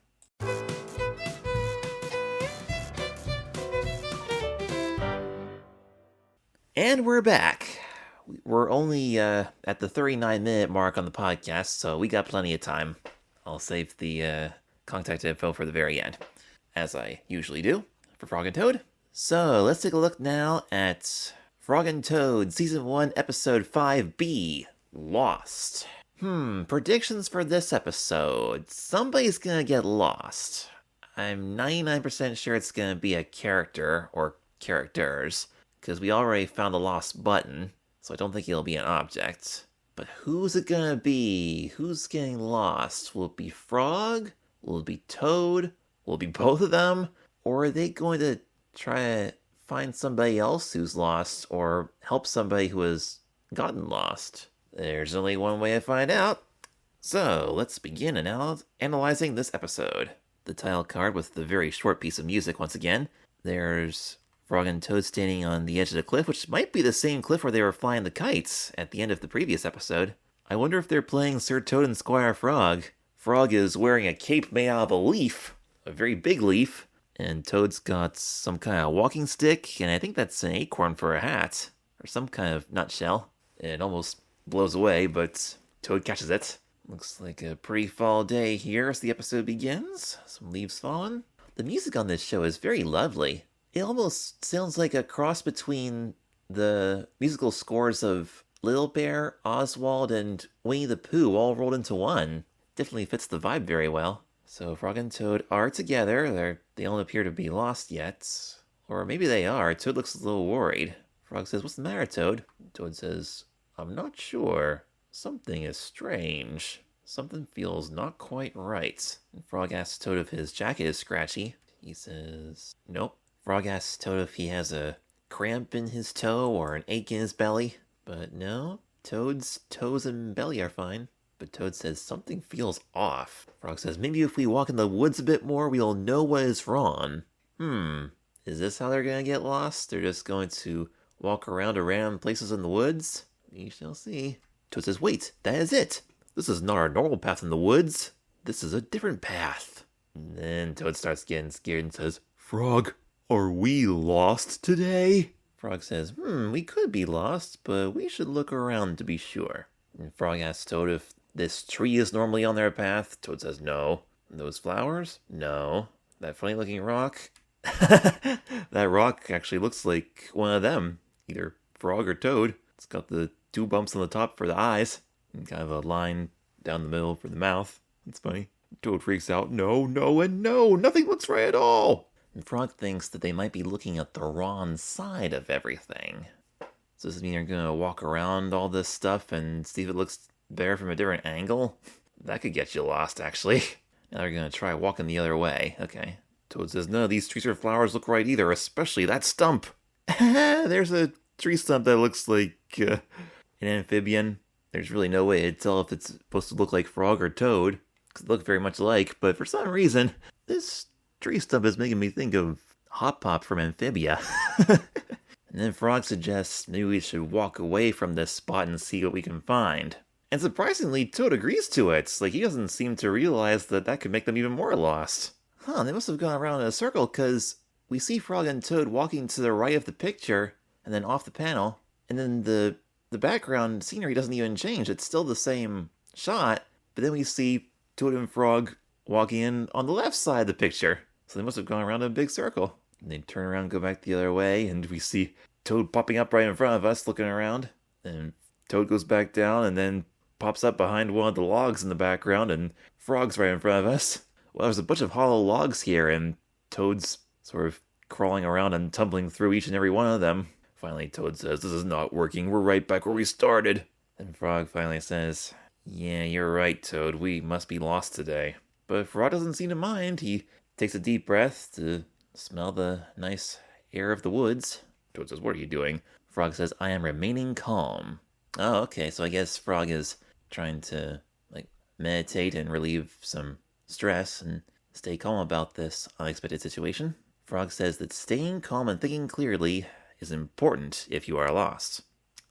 And we're back. We're only at the 39-minute mark on the podcast, so we got plenty of time. I'll save the contact info for the very end, as I usually do for Frog and Toad. So let's take a look now at Frog and Toad Season 1, Episode 5B, Lost. Predictions for this episode. Somebody's gonna get lost. I'm 99% sure it's gonna be a character or characters, because we already found a lost button, so I don't think it'll be an object. But who's it gonna be? Who's getting lost? Will it be Frog? Will it be Toad? Will it be both of them? Or are they going to try to find somebody else who's lost or help somebody who has gotten lost? There's only one way to find out. So, let's begin analyzing this episode. The title card with the very short piece of music once again. There's Frog and Toad standing on the edge of the cliff, which might be the same cliff where they were flying the kites at the end of the previous episode. I wonder if they're playing Sir Toad and Squire Frog. Frog is wearing a cape made out of a leaf, a very big leaf, and Toad's got some kind of walking stick, and I think that's an acorn for a hat, or some kind of nutshell. It almost blows away, but Toad catches it. Looks like a pretty fall day here as the episode begins. Some leaves falling. The music on this show is very lovely. It almost sounds like a cross between the musical scores of Little Bear, Oswald, and Winnie the Pooh all rolled into one. Definitely fits the vibe very well. So Frog and Toad are together. They don't appear to be lost yet. Or maybe they are. Toad looks a little worried. Frog says, "What's the matter, Toad?" Toad says, "I'm not sure. Something is strange. Something feels not quite right." And Frog asks Toad if his jacket is scratchy. He says, "Nope." Frog asks Toad if he has a cramp in his toe or an ache in his belly. But no, Toad's toes and belly are fine. But Toad says something feels off. Frog says, "Maybe if we walk in the woods a bit more, we'll know what is wrong." Is this how they're going to get lost? They're just going to walk around random places in the woods? We shall see. Toad says, "Wait, that is it. This is not our normal path in the woods. This is a different path." And then Toad starts getting scared and says, "Frog, are we lost today?" Frog says, we could be lost, but we should look around to be sure." And Frog asks Toad if this tree is normally on their path. Toad says no. And those flowers? No. That funny looking rock? That rock actually looks like one of them. Either Frog or Toad. It's got the 2 bumps on the top for the eyes. And kind of a line down the middle for the mouth. It's funny. Toad freaks out. No, no, and no! Nothing looks right at all! And Frog thinks that they might be looking at the wrong side of everything. So does this mean they're going to walk around all this stuff and see if it looks better from a different angle? That could get you lost, actually. Now they're going to try walking the other way. Okay. Toad says, "None of these trees or flowers look right either, especially that stump." There's a tree stump that looks like an amphibian. There's really no way to tell if it's supposed to look like Frog or Toad, because they look very much alike, but for some reason, this tree stump is making me think of Hop Pop from Amphibia. And then Frog suggests maybe we should walk away from this spot and see what we can find. And surprisingly, Toad agrees to it. Like, he doesn't seem to realize that could make them even more lost. They must have gone around in a circle, because we see Frog and Toad walking to the right of the picture, and then off the panel, and then the background scenery doesn't even change. It's still the same shot, but then we see Toad and Frog walking in on the left side of the picture. So they must have gone around in a big circle. And they turn around and go back the other way, and we see Toad popping up right in front of us, looking around. And Toad goes back down, and then pops up behind one of the logs in the background, and Frog's right in front of us. Well, there's a bunch of hollow logs here, and Toad's sort of crawling around and tumbling through each and every one of them. Finally, Toad says, "This is not working. We're right back where we started." And Frog finally says, "Yeah, you're right, Toad. We must be lost today." But Frog doesn't seem to mind. He takes a deep breath to smell the nice air of the woods. Toad says, "What are you doing?" Frog says, "I am remaining calm." Oh, okay, so I guess Frog is trying to, meditate and relieve some stress and stay calm about this unexpected situation. Frog says that staying calm and thinking clearly is important if you are lost.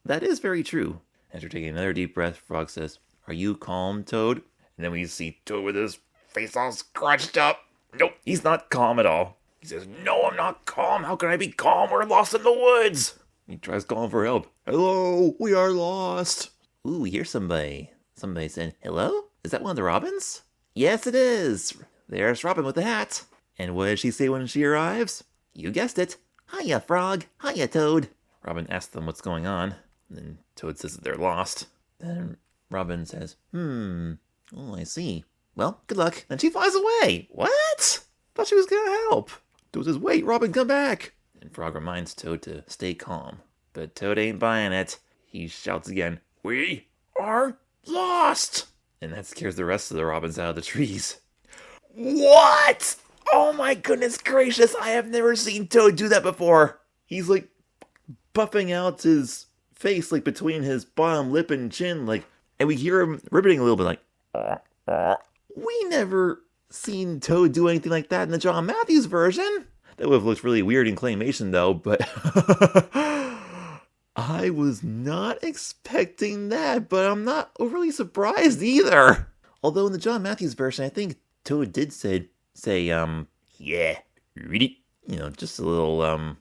That is very true. After taking another deep breath, Frog says, "Are you calm, Toad?" And then we see Toad with his face all scrunched up. Nope, he's not calm at all. He says, "No, I'm not calm. How can I be calm? We're lost in the woods." He tries calling for help. "Hello, we are lost." Ooh, we hear somebody. Somebody said, "Hello? Is that one of the robins?" "Yes, it is. There's Robin with the hat." And what does she say when she arrives? You guessed it. "Hiya, Frog. Hiya, Toad." Robin asks them what's going on. And then Toad says that they're lost. Then Robin says, Oh, I see. Well, good luck." And she flies away. What? Thought she was going to help. Toad says, "Wait, Robin, come back." And Frog reminds Toad to stay calm. But Toad ain't buying it. He shouts again, "We are lost!" And that scares the rest of the robins out of the trees. "What? Oh my goodness gracious, I have never seen Toad do that before. He's like puffing out his face like between his bottom lip and chin, like, and we hear him ribbiting a little bit like, we never seen Toad do anything like that in the John Matthews version. That would have looked really weird in claymation though, but I was not expecting that, but I'm not overly surprised either. Although in the John Matthews version, I think Toad did say, yeah, read it. You know, just a little,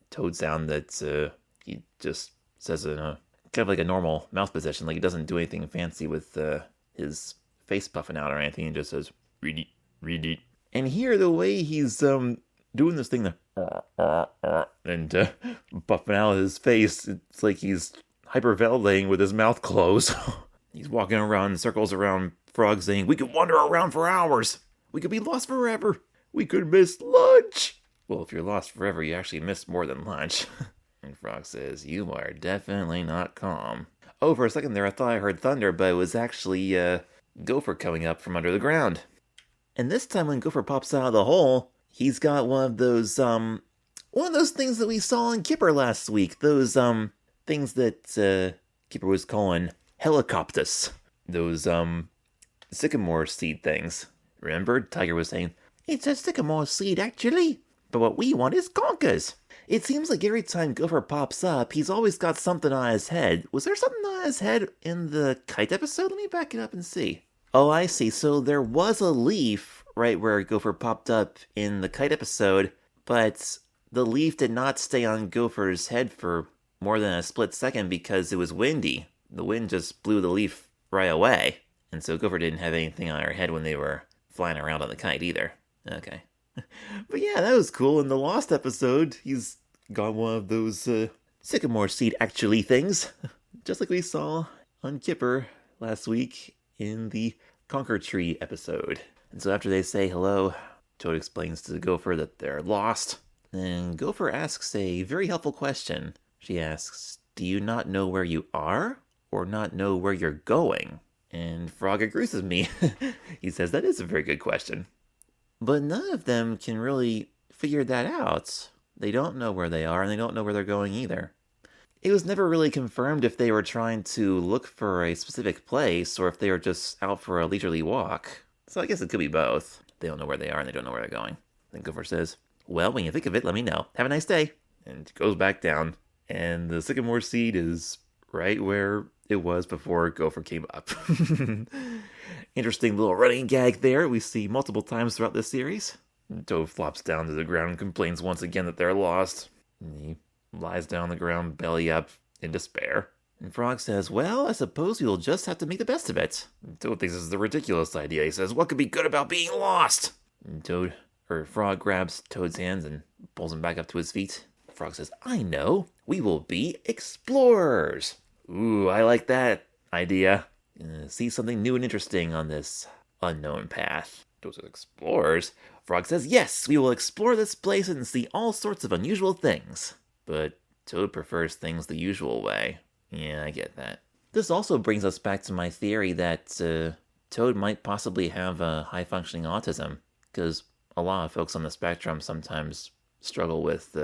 Toad sound that, he just says in a, kind of like a normal mouth position, like he doesn't do anything fancy with, his face puffing out or anything, he just says, read it. And here, the way he's, doing this thing, and, puffing out his face, it's like he's hyperventilating with his mouth closed. He's walking around in circles around Frog saying, we could wander around for hours. We could be lost forever. We could miss lunch. Well, if you're lost forever, you actually miss more than lunch. And Frog says, you are definitely not calm. Oh, for a second there, I thought I heard thunder, but it was actually, Gopher coming up from under the ground. And this time when Gopher pops out of the hole, he's got one of those things that we saw in Kipper last week. Those, things that, Kipper was calling helicopters. Those, sycamore seed things. Remember, Tiger was saying, it's a sycamore seed, actually. But what we want is conkers. It seems like every time Gopher pops up, he's always got something on his head. Was there something on his head in the kite episode? Let me back it up and see. Oh, I see. So there was a leaf right where Gopher popped up in the kite episode, but the leaf did not stay on Gopher's head for more than a split second because it was windy. The wind just blew the leaf right away. And so Gopher didn't have anything on her head when they were flying around on the kite either. Okay. But yeah, that was cool. In the Lost episode, he's got one of those sycamore seed actually things. Just like we saw on Kipper last week in the Conker Tree episode. And so after they say hello, Toad explains to Gopher that they're lost. And Gopher asks a very helpful question. She asks, do you not know where you are? Or not know where you're going? And Frog agrees with me. He says that is a very good question. But none of them can really figure that out. They don't know where they are, and they don't know where they're going either. It was never really confirmed if they were trying to look for a specific place, or if they were just out for a leisurely walk. So I guess it could be both. They don't know where they are, and they don't know where they're going. Then Gopher says, well, when you think of it, let me know. Have a nice day. And goes back down. And the sycamore seed is right where it was before Gopher came up. Interesting little running gag there we see multiple times throughout this series. Toad flops down to the ground and complains once again that they're lost. And he lies down on the ground, belly up, in despair. And Frog says, well, I suppose we'll just have to make the best of it. And Toad thinks this is a ridiculous idea. He says, what could be good about being lost? And Frog grabs Toad's hands and pulls him back up to his feet. Frog says, I know. We will be explorers. Ooh, I like that idea. See something new and interesting on this unknown path. Those are explorers. Frog says, yes, we will explore this place and see all sorts of unusual things. But Toad prefers things the usual way. Yeah, I get that. This also brings us back to my theory that Toad might possibly have a high-functioning autism, because a lot of folks on the spectrum sometimes struggle with,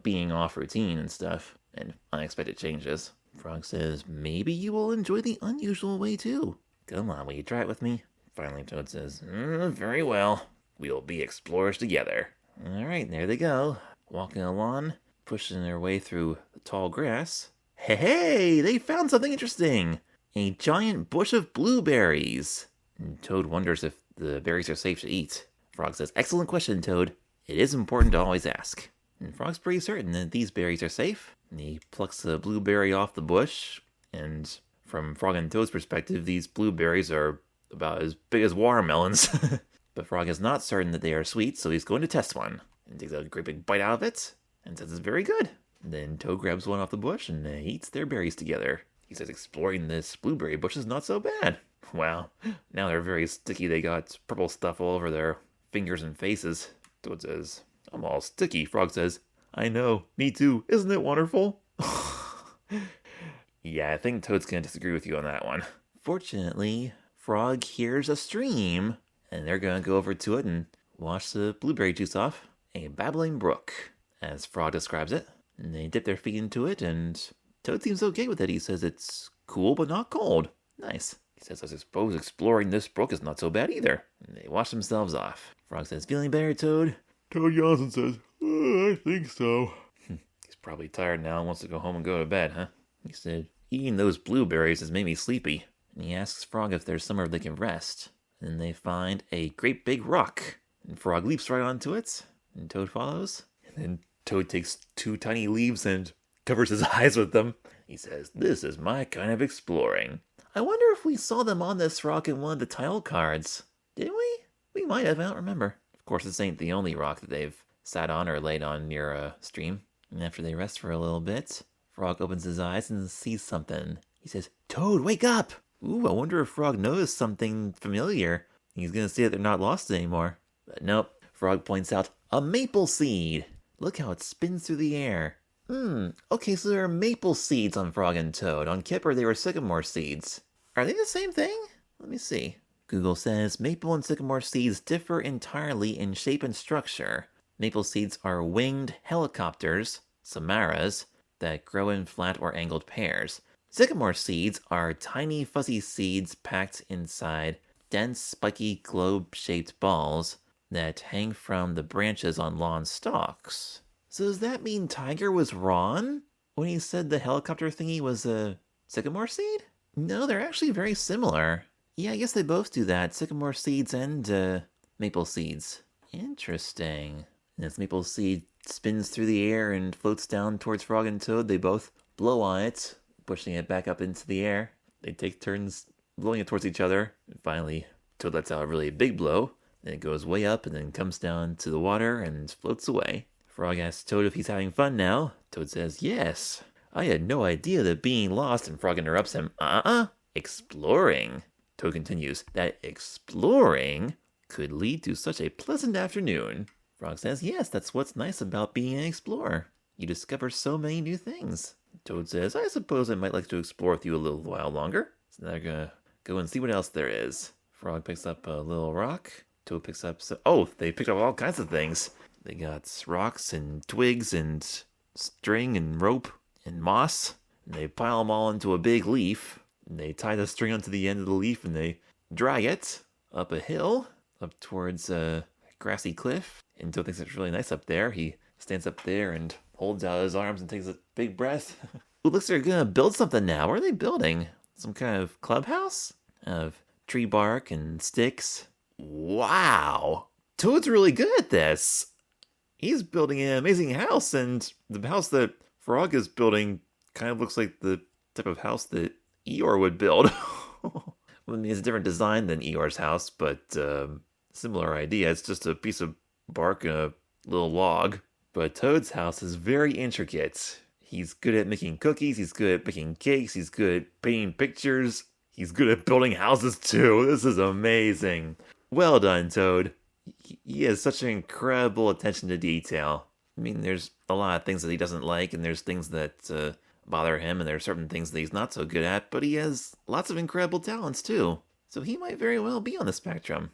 being off routine and stuff, and unexpected changes. Frog says, maybe you will enjoy the unusual way too. Come on, will you try it with me? Finally, Toad says, very well. We'll be explorers together. Alright, there they go. Walking along, pushing their way through the tall grass. Hey, they found something interesting! A giant bush of blueberries. And Toad wonders if the berries are safe to eat. Frog says, excellent question, Toad. It is important to always ask. And Frog's pretty certain that these berries are safe. And he plucks the blueberry off the bush, and from Frog and Toad's perspective, these blueberries are about as big as watermelons. But Frog is not certain that they are sweet, so he's going to test one. And takes a great big bite out of it, and says it's very good. And then Toad grabs one off the bush and eats their berries together. He says exploring this blueberry bush is not so bad. Wow, now they're very sticky. They got purple stuff all over their fingers and faces. Toad says, I'm all sticky. Frog says, I know, me too. Isn't it wonderful? Yeah, I think Toad's gonna disagree with you on that one. Fortunately, Frog hears a stream, and they're gonna go over to it and wash the blueberry juice off. A babbling brook, as Frog describes it. And they dip their feet into it, and Toad seems okay with it. He says it's cool but not cold. Nice. He says, I suppose exploring this brook is not so bad either. And they wash themselves off. Frog says, feeling better, Toad? Toad yawns and says, I think so. He's probably tired now and wants to go home and go to bed, huh? He said, eating those blueberries has made me sleepy. And he asks Frog if there's somewhere they can rest. And they find a great big rock. And Frog leaps right onto it. And Toad follows. And then Toad takes 2 tiny leaves and covers his eyes with them. He says, this is my kind of exploring. I wonder if we saw them on this rock in one of the title cards. Did we? We might have, I don't remember. Of course, this ain't the only rock that they've sat on or laid on near a stream. And after they rest for a little bit, Frog opens his eyes and sees something. He says, Toad, wake up! Ooh, I wonder if Frog noticed something familiar. He's gonna see that they're not lost anymore. But nope, Frog points out a maple seed. Look how it spins through the air. Okay, so there are maple seeds on Frog and Toad. On Kipper, they were sycamore seeds. Are they the same thing? Let me see. Google says maple and sycamore seeds differ entirely in shape and structure. Maple seeds are winged helicopters, samaras, that grow in flat or angled pairs. Sycamore seeds are tiny fuzzy seeds packed inside dense spiky globe-shaped balls that hang from the branches on lawn stalks. So does that mean Tiger was wrong when he said the helicopter thingy was a sycamore seed? No, they're actually very similar. Yeah, I guess they both do that. Sycamore seeds and maple seeds. Interesting. And as maple seed spins through the air and floats down towards Frog and Toad, they both blow on it, pushing it back up into the air. They take turns blowing it towards each other. And finally, Toad lets out a really big blow. Then it goes way up and then comes down to the water and floats away. Frog asks Toad if he's having fun now. Toad says, yes. I had no idea that being lost, and Frog interrupts him. Exploring. Toad continues, that exploring could lead to such a pleasant afternoon. Frog says, yes, that's what's nice about being an explorer. You discover so many new things. Toad says, I suppose I might like to explore with you a little while longer. So they're gonna go and see what else there is. Frog picks up a little rock. Toad picks up they picked up all kinds of things. They got rocks and twigs and string and rope and moss. And they pile them all into a big leaf. And they tie the string onto the end of the leaf and they drag it up a hill, up towards a grassy cliff. And Toad thinks it's really nice up there. He stands up there and holds out his arms and takes a big breath. It looks like they're gonna build something now. What are they building? Some kind of clubhouse? Of tree bark and sticks. Wow! Toad's really good at this. He's building an amazing house, and the house that Frog is building kind of looks like the type of house that Eeyore would build. I mean, it's a different design than Eeyore's house, but similar idea. It's just a piece of bark and a little log. But Toad's house is very intricate. He's good at making cookies, he's good at making cakes, he's good at painting pictures, he's good at building houses too. This is amazing. Well done, Toad. He has such an incredible attention to detail. I mean, there's a lot of things that he doesn't like, and there's things that bother him, and there are certain things that he's not so good at, but he has lots of incredible talents too. So he might very well be on the spectrum.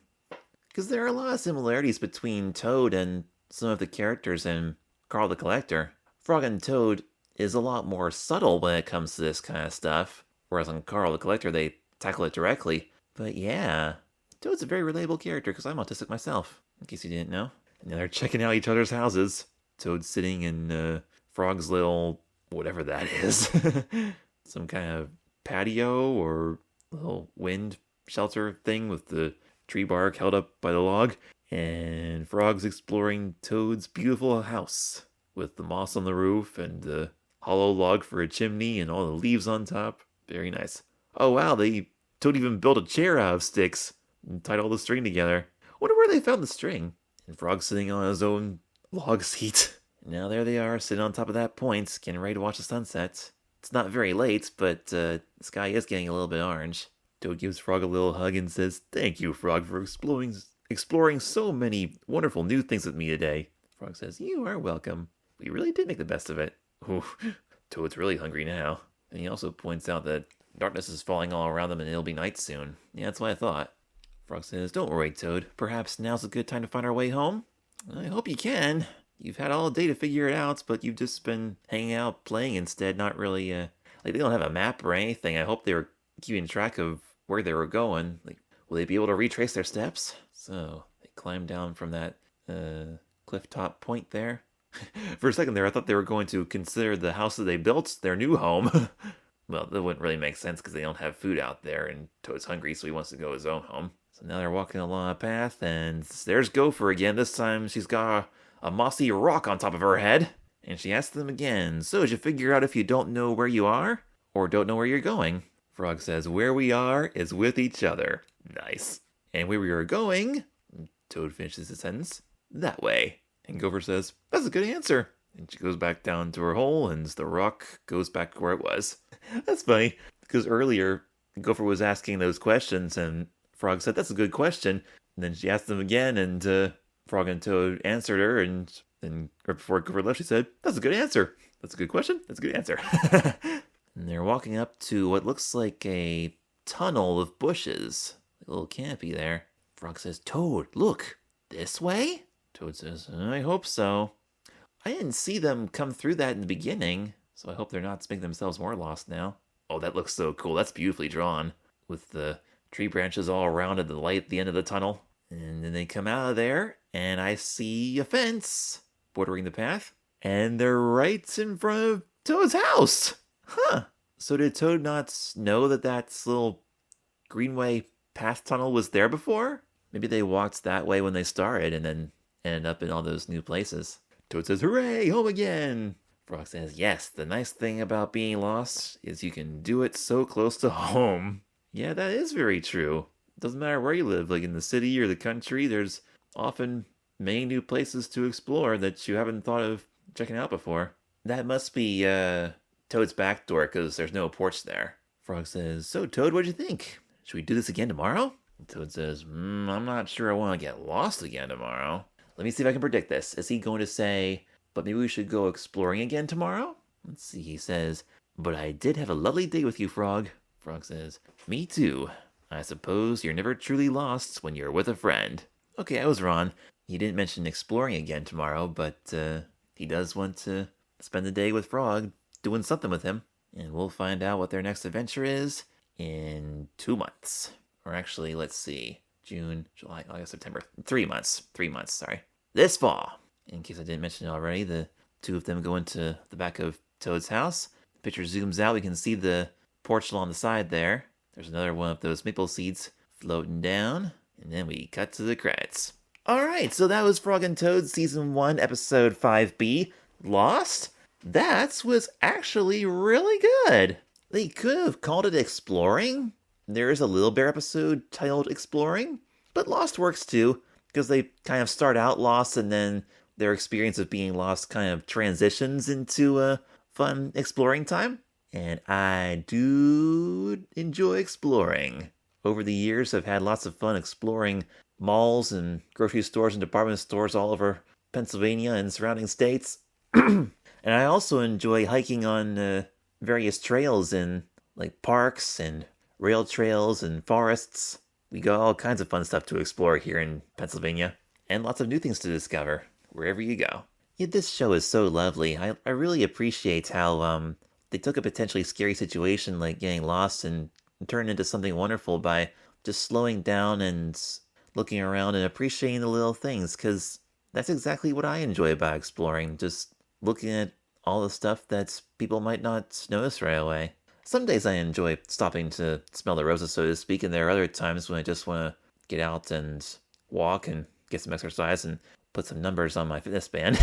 Because there are a lot of similarities between Toad and some of the characters in Carl the Collector. Frog and Toad is a lot more subtle when it comes to this kind of stuff, whereas on Carl the Collector they tackle it directly. But yeah, Toad's a very relatable character because I'm autistic myself, in case you didn't know. And now they're checking out each other's houses. Toad's sitting in Frog's little whatever that is. Some kind of patio or little wind shelter thing with the tree bark held up by the log. And Frog's exploring Toad's beautiful house with the moss on the roof and the hollow log for a chimney and all the leaves on top. Very nice. Oh wow, Toad even built a chair out of sticks and tied all the string together. Wonder where they found the string. And Frog's sitting on his own log seat. Now there they are, sitting on top of that point, getting ready to watch the sunset. It's not very late, but the sky is getting a little bit orange. Toad gives Frog a little hug and says, "Thank you, Frog, for exploring so many wonderful new things with me today." Frog says, "You are welcome. We really did make the best of it." Ooh, Toad's really hungry now. And he also points out that darkness is falling all around them and it'll be night soon. Yeah, that's what I thought. Frog says, "Don't worry, Toad. Perhaps now's a good time to find our way home." "I hope you can. You've had all day to figure it out, but you've just been hanging out playing instead, not really, like, they don't have a map or anything. I hope they were keeping track of where they were going. Like, will they be able to retrace their steps?" So, they climb down from that, cliff top point there. For a second there, I thought they were going to consider the house that they built their new home. Well, that wouldn't really make sense because they don't have food out there, and Toad's hungry, so he wants to go his own home. So now they're walking along a path, and there's Gopher again. This time she's got a mossy rock on top of her head. And she asks them again, "So did you figure out if you don't know where you are? Or don't know where you're going?" Frog says, "Where we are is with each other." Nice. "And where we are going," Toad finishes the sentence, "that way." And Gopher says, "That's a good answer." And she goes back down to her hole, and the rock goes back where it was. That's funny, because earlier Gopher was asking those questions, and Frog said, "That's a good question." And then she asked them again, and Frog and Toad answered her, and then right before Gopher left, she said, "That's a good answer. That's a good question. That's a good answer." And they're walking up to what looks like a tunnel of bushes, a little canopy there. Frog says, "Toad, look, this way?" Toad says, "I hope so. I didn't see them come through that in the beginning, so I hope they're not making themselves more lost now." Oh, that looks so cool. That's beautifully drawn, with the tree branches all around and the light at the end of the tunnel. And then they come out of there, and I see a fence bordering the path, and they're right in front of Toad's house. Huh. So did Toad not know that little greenway path tunnel was there before? Maybe they walked that way when they started and then ended up in all those new places. Toad says, "Hooray, home again!" Frog says, "Yes, the nice thing about being lost is you can do it so close to home." Yeah, that is very true. Doesn't matter where you live, like in the city or the country, there's often many new places to explore that you haven't thought of checking out before. That must be Toad's back door, because there's no porch there. Frog says, "So Toad, what'd you think? Should we do this again tomorrow?" And Toad says, "I'm not sure I want to get lost again tomorrow. Let me see if I can predict this. Is he going to say, but maybe we should go exploring again tomorrow?" Let's see, he says, "But I did have a lovely day with you, Frog." Frog says, "Me too. I suppose you're never truly lost when you're with a friend." Okay, I was wrong. He didn't mention exploring again tomorrow, but he does want to spend the day with Frog, doing something with him. And we'll find out what their next adventure is in 2 months. Or actually, let's see. June, July, August, September. 3 months. 3 months, sorry. This fall. In case I didn't mention it already, the two of them go into the back of Toad's house. The picture zooms out. We can see the porch along the side there. There's another one of those maple seeds floating down. And then we cut to the credits. Alright, so that was Frog and Toad Season 1, Episode 5B, Lost. That was actually really good. They could have called it Exploring. There is a Little Bear episode titled Exploring, but Lost works too, because they kind of start out lost and then their experience of being lost kind of transitions into a fun exploring time. And I do enjoy exploring. Over the years, I've had lots of fun exploring malls and grocery stores and department stores all over Pennsylvania and surrounding states. And I also enjoy hiking on various trails in like parks and rail trails and forests. We got all kinds of fun stuff to explore here in Pennsylvania, and lots of new things to discover wherever you go. Yeah, this show is so lovely. I really appreciate how they took a potentially scary situation like getting lost and turned into something wonderful by just slowing down and looking around and appreciating the little things, because that's exactly what I enjoy about exploring, just looking at all the stuff that people might not notice right away. Some days I enjoy stopping to smell the roses, so to speak, and there are other times when I just want to get out and walk and get some exercise and put some numbers on my fitness band.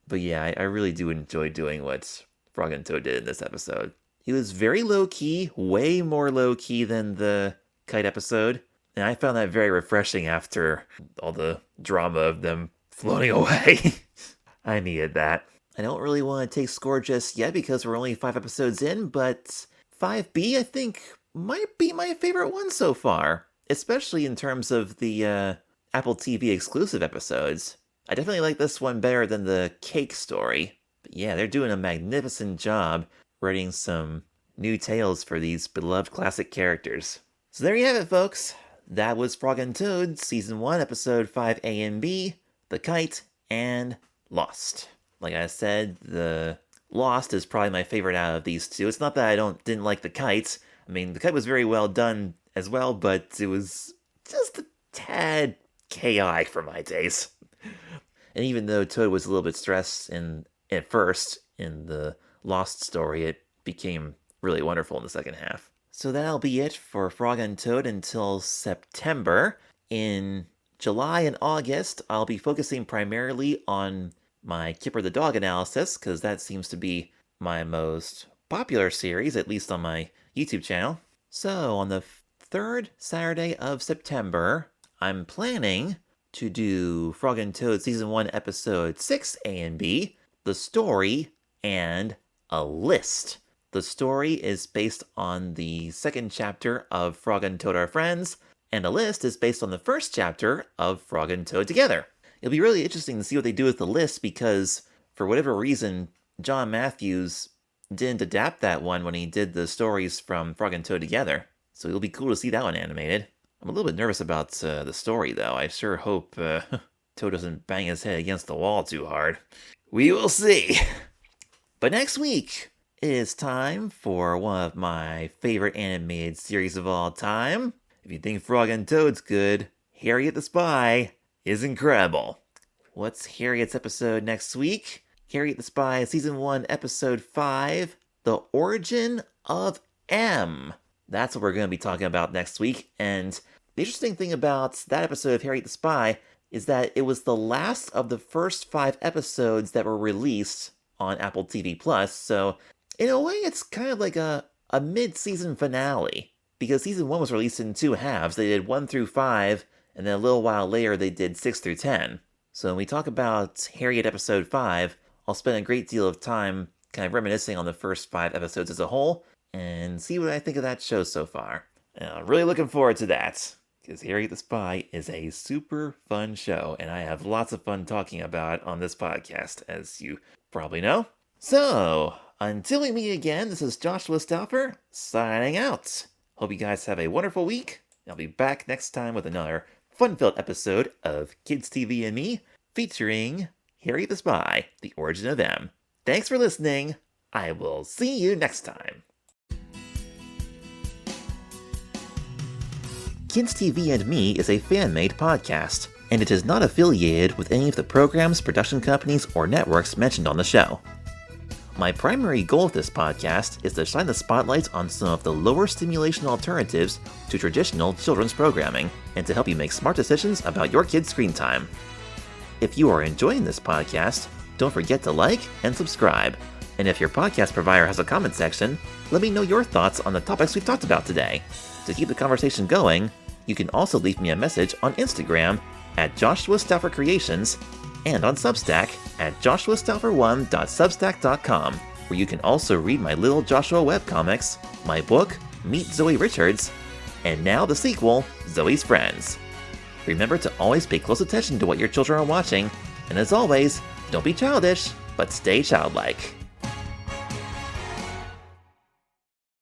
But yeah, I really do enjoy doing what Frog and Toad did in this episode. It was very low-key, way more low-key than the Kite episode, and I found that very refreshing after all the drama of them floating away. I needed that. I don't really want to take score just yet because we're only 5 episodes in, but 5B I think might be my favorite one so far, especially in terms of the Apple TV exclusive episodes. I definitely like this one better than the Cake story. But yeah, they're doing a magnificent job writing some new tales for these beloved classic characters. So there you have it, folks. that was Frog and Toad, Season 1, Episode 5 A and B, The Kite, and Lost. Like I said, the Lost is probably my favorite out of these two. It's not that I didn't like The Kite. I mean, The Kite was very well done as well, but it was just a tad chaotic for my taste. And even though Toad was a little bit stressed at first in the Lost story, it became really wonderful in the second half. So that'll be it for Frog and Toad until September. In July and August, I'll be focusing primarily on my Kipper the Dog analysis, because that seems to be my most popular series, at least on my YouTube channel. So on the third Saturday of September, I'm planning to do Frog and Toad Season 1, Episode 6 A and B, the story, and a list. The story is based on the second chapter of Frog and Toad Are Friends, and a list is based on the first chapter of Frog and Toad Together. It'll be really interesting to see what they do with the list, because for whatever reason, John Matthews didn't adapt that one when he did the stories from Frog and Toad Together. So it'll be cool to see that one animated. I'm a little bit nervous about the story, though. I sure hope Toad doesn't bang his head against the wall too hard. We will see. But next week, it is time for one of my favorite animated series of all time. If you think Frog and Toad's good, Harriet the Spy is incredible. What's Harriet's episode next week? Harriet the Spy, Season 1, Episode 5, The Origin of M. That's what we're going to be talking about next week. And the interesting thing about that episode of Harriet the Spy is that it was the last of the first 5 episodes that were released on Apple TV+. So in a way, it's kind of like a mid-season finale, because Season 1 was released in 2 halves. They did 1 through 5, and then a little while later they did 6 through 10. So when we talk about Harriet Episode 5, I'll spend a great deal of time kind of reminiscing on the first 5 episodes as a whole, and see what I think of that show so far. And I'm really looking forward to that, because Harriet the Spy is a super fun show, and I have lots of fun talking about it on this podcast, as you probably know. So, until we meet again, this is Joshua Stauffer, signing out. Hope you guys have a wonderful week. I'll be back next time with another fun-filled episode of Kids TV and Me, featuring Harriet the Spy, The Origin of M. Thanks for listening. I will see you next time. Kids TV and Me is a fan-made podcast, and it is not affiliated with any of the programs, production companies, or networks mentioned on the show. My primary goal with this podcast is to shine the spotlight on some of the lower stimulation alternatives to traditional children's programming, and to help you make smart decisions about your kids' screen time. If you are enjoying this podcast, don't forget to like and subscribe. And if your podcast provider has a comment section, let me know your thoughts on the topics we've talked about today. To keep the conversation going, you can also leave me a message on Instagram at Joshua Stauffer Creations, and on Substack at joshuastauffer1.substack.com, where you can also read my Little Joshua webcomics, my book, Meet Zoe Richards, and now the sequel, Zoe's Friends. Remember to always pay close attention to what your children are watching, and as always, don't be childish, but stay childlike.